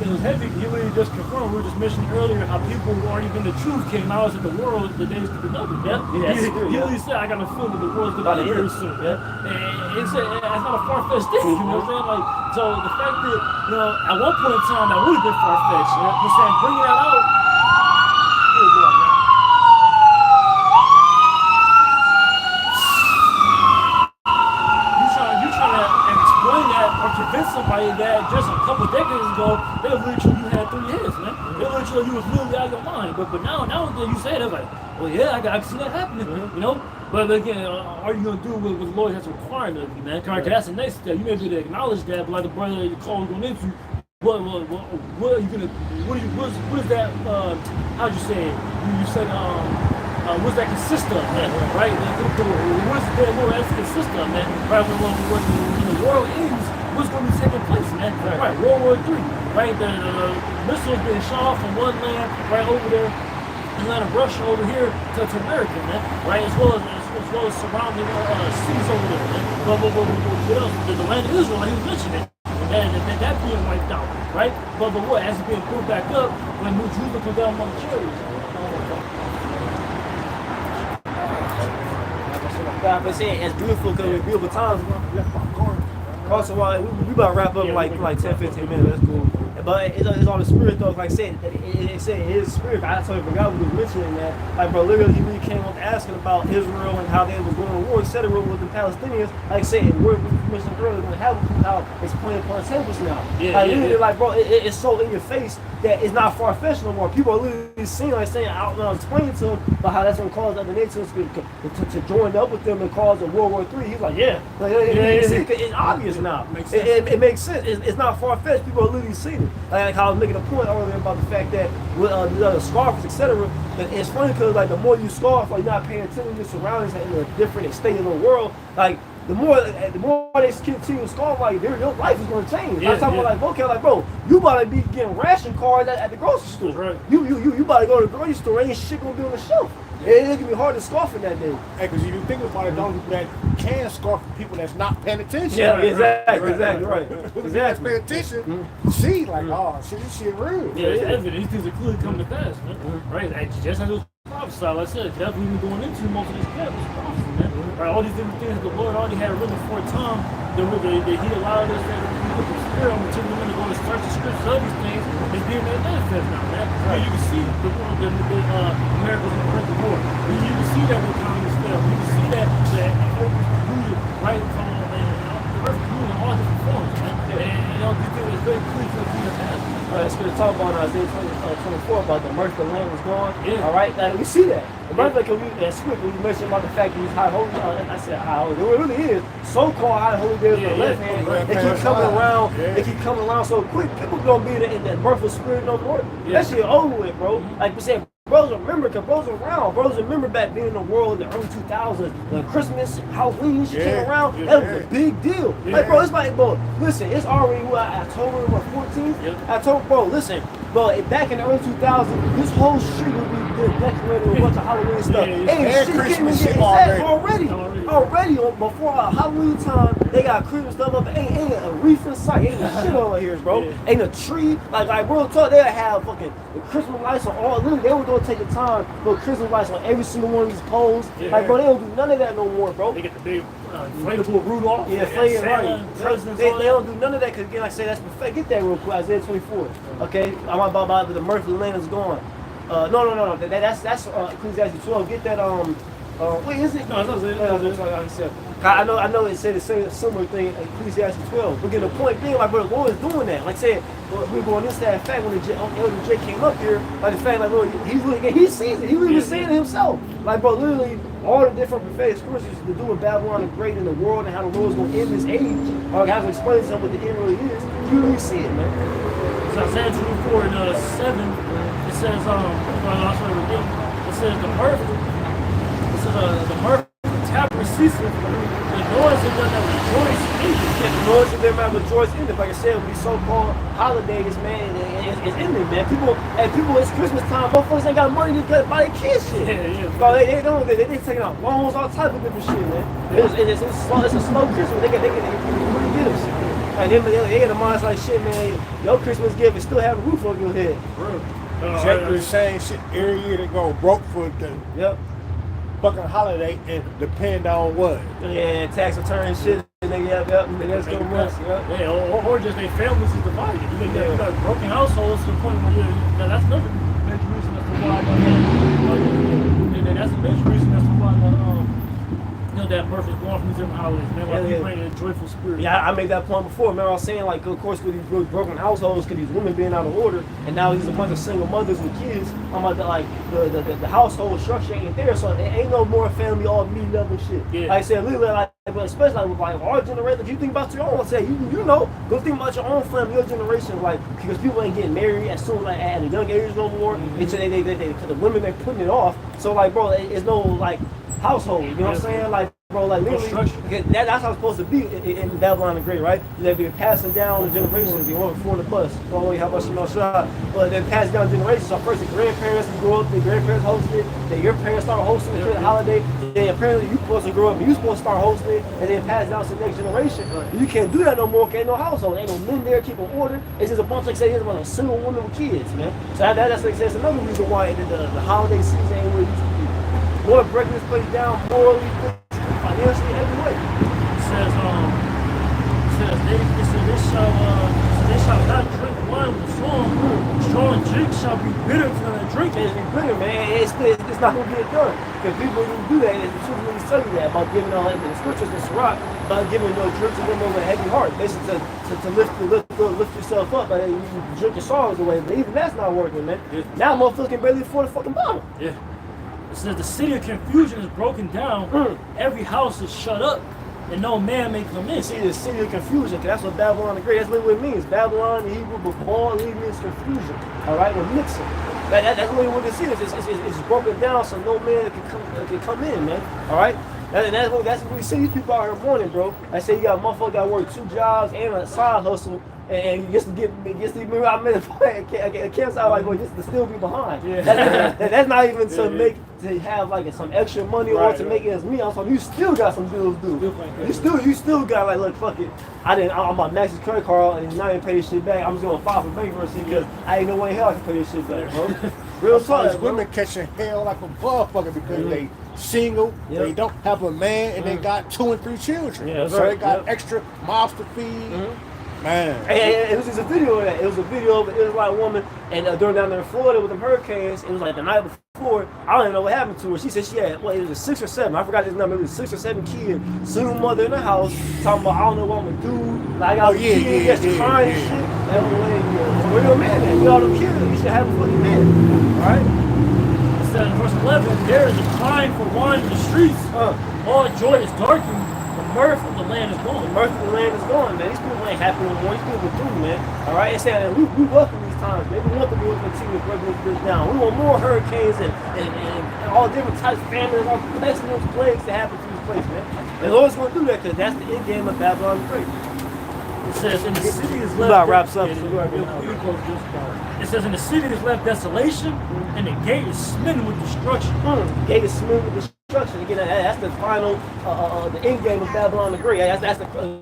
B: it was heavy. He really just confirmed. We were just mentioning earlier how people who aren't even the truth came out that the world, the days to be numbered. Yeah, he really said, I got a feeling that the world's gonna be very soon. Yeah, and it's not a far-fetched thing. You know what I'm saying? Like, so the fact that at one point in time that would have been far-fetched. You're saying bringing that out. Convince somebody that just a couple decades ago they literally you had 3 years, man. They literally you was literally out of your mind. But now that you say that, like, well, yeah, I can see that happening, you know. But again, are you gonna do what the Lord has required of you, man? Because that's the next step. You may be able to acknowledge that, but like the brother that you called going into, what are you gonna? What is that? How'd you say it? You said what's that consist of, man? Right? What's that more that consist of, man? Right? When the world ends, what's going to be taking place, man? Right, World War III, right? The missiles being shot off from one land right over there, the land of Russia over here to America, man. Right, as well as surrounding seas over there, man. But what else? The land of Israel, like he was mentioning, that being wiped out, right? But what? As it's being pulled back up, when New Jerusalem comes down among the cherries.
A: God, but saying it's beautiful because we're beautiful times. Also, we about to wrap up like 10, 15 minutes. That's cool. But it's on the spirit though. Like I said, it said his spirit. I totally forgot we was mentioning that. Like bro, literally he really came up asking about Israel and how they was going to war, etc. with the Palestinians. Like I said, we mentioned earlier, going to have how it's playing upon tables now.
B: Yeah,
A: like
B: yeah,
A: literally,
B: yeah.
A: like bro, it's so in your face that it's not far fetched no more. People are literally seeing, like saying, I don't know, explaining to him about how that's going to cause other nations to join up with them and cause a World War III. He's like, yeah, like it's obvious now. It makes sense. It's not far fetched. People are literally seeing it. Like I was making a point earlier about the fact that with the scarfs, etc. It's funny because like the more you scarf, like not paying attention to your surroundings in a different state of the world, like the more they continue to scarf, like your life is going to change.
B: Yeah,
A: I'm talking about like, okay, like bro, you about to be getting ration cards at the grocery store.
B: Right.
A: You about to go to the grocery store, ain't shit gonna be on the shelf. It's gonna be hard to scarf in that day.
E: Hey, because you think about it, those people that can scarf for people that's not paying attention.
A: Yeah, exactly, right.
E: People that's paying attention, see, like, oh, shit, this shit real.
B: Yeah, it's evident. These things are clearly coming to pass, man. Right? And just as it was prophesied, like I said, definitely been going into most of these camps, prophecy, man. Right? All these different things the Lord already had written for a time that He allowed us that we put the Spirit on until we're going to go and search the scriptures of these things. It's being made manifest now, man. Right. You can see the America's in the brink of war. You can see that the economy fell. You can see that the earth is polluted, right? From the earth polluted in all different forms, man. And you know, these things is very clear to the past.
A: It's going to talk about Isaiah 24 about the mirth of the land was gone.
B: Yeah.
A: All right, like, we see that. The mirth, like, when you mentioned about the fact that he's high holy, I said high holy. It really is. So-called high holy days on the left hand. They keep coming around. They keep coming around so quick. People gonna be in that mirthful spirit no more. That shit over with, bro. Like we said. Bros remember, because bros around. Bros remember back being in the world in the early 2000s. When Christmas, Halloween, shit came around. That was a big deal. Like, bro, it's like, bro, listen, it's already, October 14th? October, bro, listen. Bro, back in the early 2000s, this whole street would be decorated with a bunch of Halloween stuff. Ain't shit Christmas shit already. Before Halloween time, they got Christmas stuff up. Ain't a reef in sight. Ain't a shit over here, bro. Ain't a tree. Like bro, talk, they'll have fucking Christmas lights on all. Literally, they were gonna take the time to put Christmas lights on every single one of these poles. Like, bro, they don't do none of that no more, bro.
B: They get the big inflatable Rudolph.
A: Flaming right. They don't do none of that because, again, like I say, that's perfect. Get that real quick, Isaiah 24. Okay, I'm about the mirth of the land is gone. No. That's Ecclesiastes 12. Get that. Wait, is it? No, it's not. I know it said the same similar thing in Ecclesiastes 12. But again, the point being, like, bro, the Lord is doing that. Like I said, we're going this that fact when Elder J came up here, like the fact, like, Lord, he sees it. He really was saying it himself. Like, bro, literally, all the different prophetic scriptures to do with Babylon the Great in the world and how the Lord's going to end this age, or how to explain to them what the end really is. You really see it, man.
B: So Isaiah 24 and 7, it says, it says the mirth of the tabernacle ceaseth, the noise of them that rejoice in it.
A: The noise of them that rejoice in it. Like I said, with these so-called holidays, man, it's in there, man. People, it's Christmas time. Motherfuckers ain't got money to buy their kids shit. Bro, they taking out loans, all type of different shit, man. It's a slow Christmas. They get gifts. Like, they get a mindset like, shit, man, your Christmas gift is still having a roof over your head.
E: Exactly the same shit every year. They go broke for the fucking holiday and depend on what?
A: Yeah, tax return shit. And they that's so much.
B: Or just their families is divided. You got broken households to the point where that's another major reason as to why that's a major reason as to why that birth is born from these different holidays, man. Why people bring in a joyful spirit.
A: Yeah, I made that point before. Remember I was saying, like, of course, with these broken households, because these women being out of order, and now there's a bunch of single mothers with kids. I'm about to, like, the household structure ain't there, so there ain't no more family all meeting up and shit. Yeah. Like I said, literally, like, especially like with like our generation, if you think about your own, say you know, go think about your own family, your generation, like, because people ain't getting married as soon like at a young age no more. It's they the women they putting it off. So like, bro, it's no like household. You know what I'm saying? Like, bro, like literally, that's how it's supposed to be in Babylon the Great, right? They've been passing down the generations. You want before the bus, don't know how much you know shot, but they're passing down generations. So first the grandparents grow up, the grandparents hosted it, then your parents start hosting the holiday. Then apparently you supposed to grow up and you supposed to start hosting it, and then pass it down to the next generation. You can't do that no more. Ain't no household, ain't no men there keeping order. It's just a bunch like say, here's a bunch of single women with kids, man. So that's like that's another reason why the holiday season ain't where it used to be. More breaking this place down morally, financially, every way.
B: It says they shall not drink wine of the song, strong drink shall be bitter to the drink.
A: It's bitter, man. It's not gonna get done. Because people who do that, it's truly when you study that about giving all the scriptures in Sirach, about giving no drink to them over a heavy heart. Basically to lift yourself up, like you drink your sorrows away. But even that's not working, man.
B: Yeah.
A: Now motherfuckers can barely afford a fucking bottle.
B: Yeah. It says the city of confusion is broken down. Every house is shut up, and no man may come in.
A: See, the city of confusion, 'cause that's what Babylon the Great, that's what it means. Babylon, the Hebrew, before it means confusion. All right, we're mixing. That's really what this is. It's broken down so no man can come in, man. All right? That's what we see these people out here mourning, bro. I say you got a motherfucker got to work 2 jobs and a side hustle, and just to remember I made a campsite like, boy, just to still be behind.
B: Yeah.
A: That's not even to have like some extra money or to make it as me. I'm talking, you still got some bills due. You still got like, look, fuck it. I'm on Max's credit card and I didn't pay this shit back. I'm just gonna file for bankruptcy because I ain't no way in hell I can pay this shit back, bro. Real talk, bro.
E: Women catching hell like a motherfucker because they single, they don't have a man, and they got 2 and 3 children.
A: Yeah,
E: so they got extra mouths to feed. Man.
A: And it was just a video of that. It was a video of an Israelite woman, and during down there in Florida with them hurricanes, it was like the night before. I don't even know what happened to her. She said she had, it was 6 or 7. I forgot his number. It was 6 or 7 kids. Single mother in the house, talking about, I don't know what I'm gonna do. Like, I got kids, crying and shit. That was a real man, man. You all them kids, you should have a fucking man. All right?
B: It says in verse 11, there is a crying for wine in the streets. All joy is darkened. The mirth of the land is gone.
A: The mirth of the land is gone, man. These people ain't happy no more. These people are through, man. All right? It's saying we welcome these times, man. We want to be able to continue to break this down. We want more hurricanes and all different types of famines, all pestilence, plagues to happen to this place, man. And the Lord's going to do that because that's the end game of Babylon the Great.
B: It says, in the city is left.
A: About wraps up.
B: It says, in the city is left desolation, and the gate is smitten with destruction.
A: The gate is smitten with destruction. Again, that's the final, the end game of Babylon the Great. That's the curtain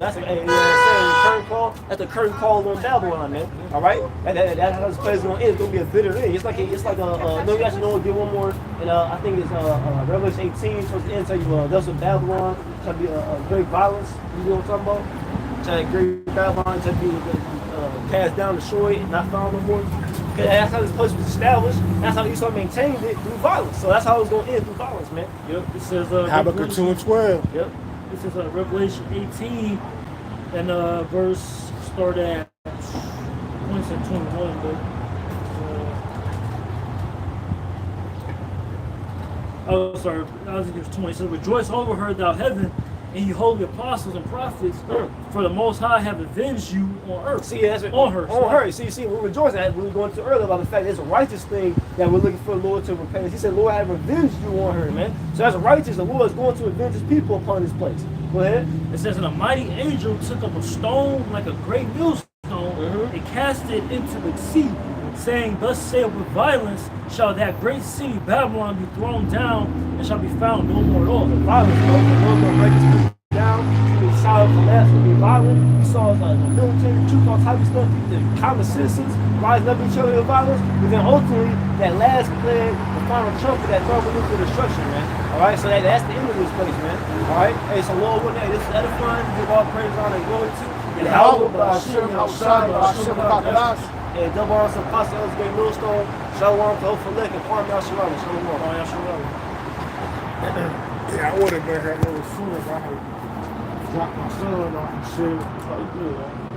A: call. That's the curtain call on Babylon, man. All right, that's how this place is going to end. It's going to be a bitter end. It's like no, you actually know. Get one more, and I think it's Revelation 18 towards the end. Tell you, that's what Babylon shall be a great violence. You know what I'm talking about? Great Babylon to be passed down, destroyed, and not found no more. That's how this place was established. That's how Esau maintained it through violence. So that's how it's going to end, through violence, man.
B: Yep. It says
E: Habakkuk 2 and 12.
A: Yep.
B: This is Revelation 18, and verse start at 21, but. Oh, sorry. I was thinking it was 20. It says, rejoice over her, thou heaven, and you holy apostles and prophets, for the Most High have avenged you on earth.
A: See, that's
B: on her.
A: On her. See, we're rejoicing. We were going to earlier about the fact that it's a righteous thing that we're looking for the Lord to repent. He said, Lord, I have avenged you on her, man. So that's righteous. The Lord is going to avenge his people upon this place. Go ahead.
B: It says, and a mighty angel took up a stone like a great millstone and cast it into the sea, saying, thus saith with violence shall that great city Babylon be thrown down and shall be found no more at all.
A: The violence, bro. The Lord will break his people down. He will solid collapse, will be violent. You saw the military troops, all type of stuff, the common citizens rising up each other in violence. But then ultimately, that last plague, the final chunk of that thermonuclear destruction, man. All right, so that's the end of this place, man. All right, hey, so Lord, hey, this is edifying. Give all praise, honor, and glory to. And double on some pasta, great millstone, shalom to Ophalek, and Kwame Yasharala. Shalom.
E: Yeah, I would have been here a little sooner if I had dropped my son off and shit.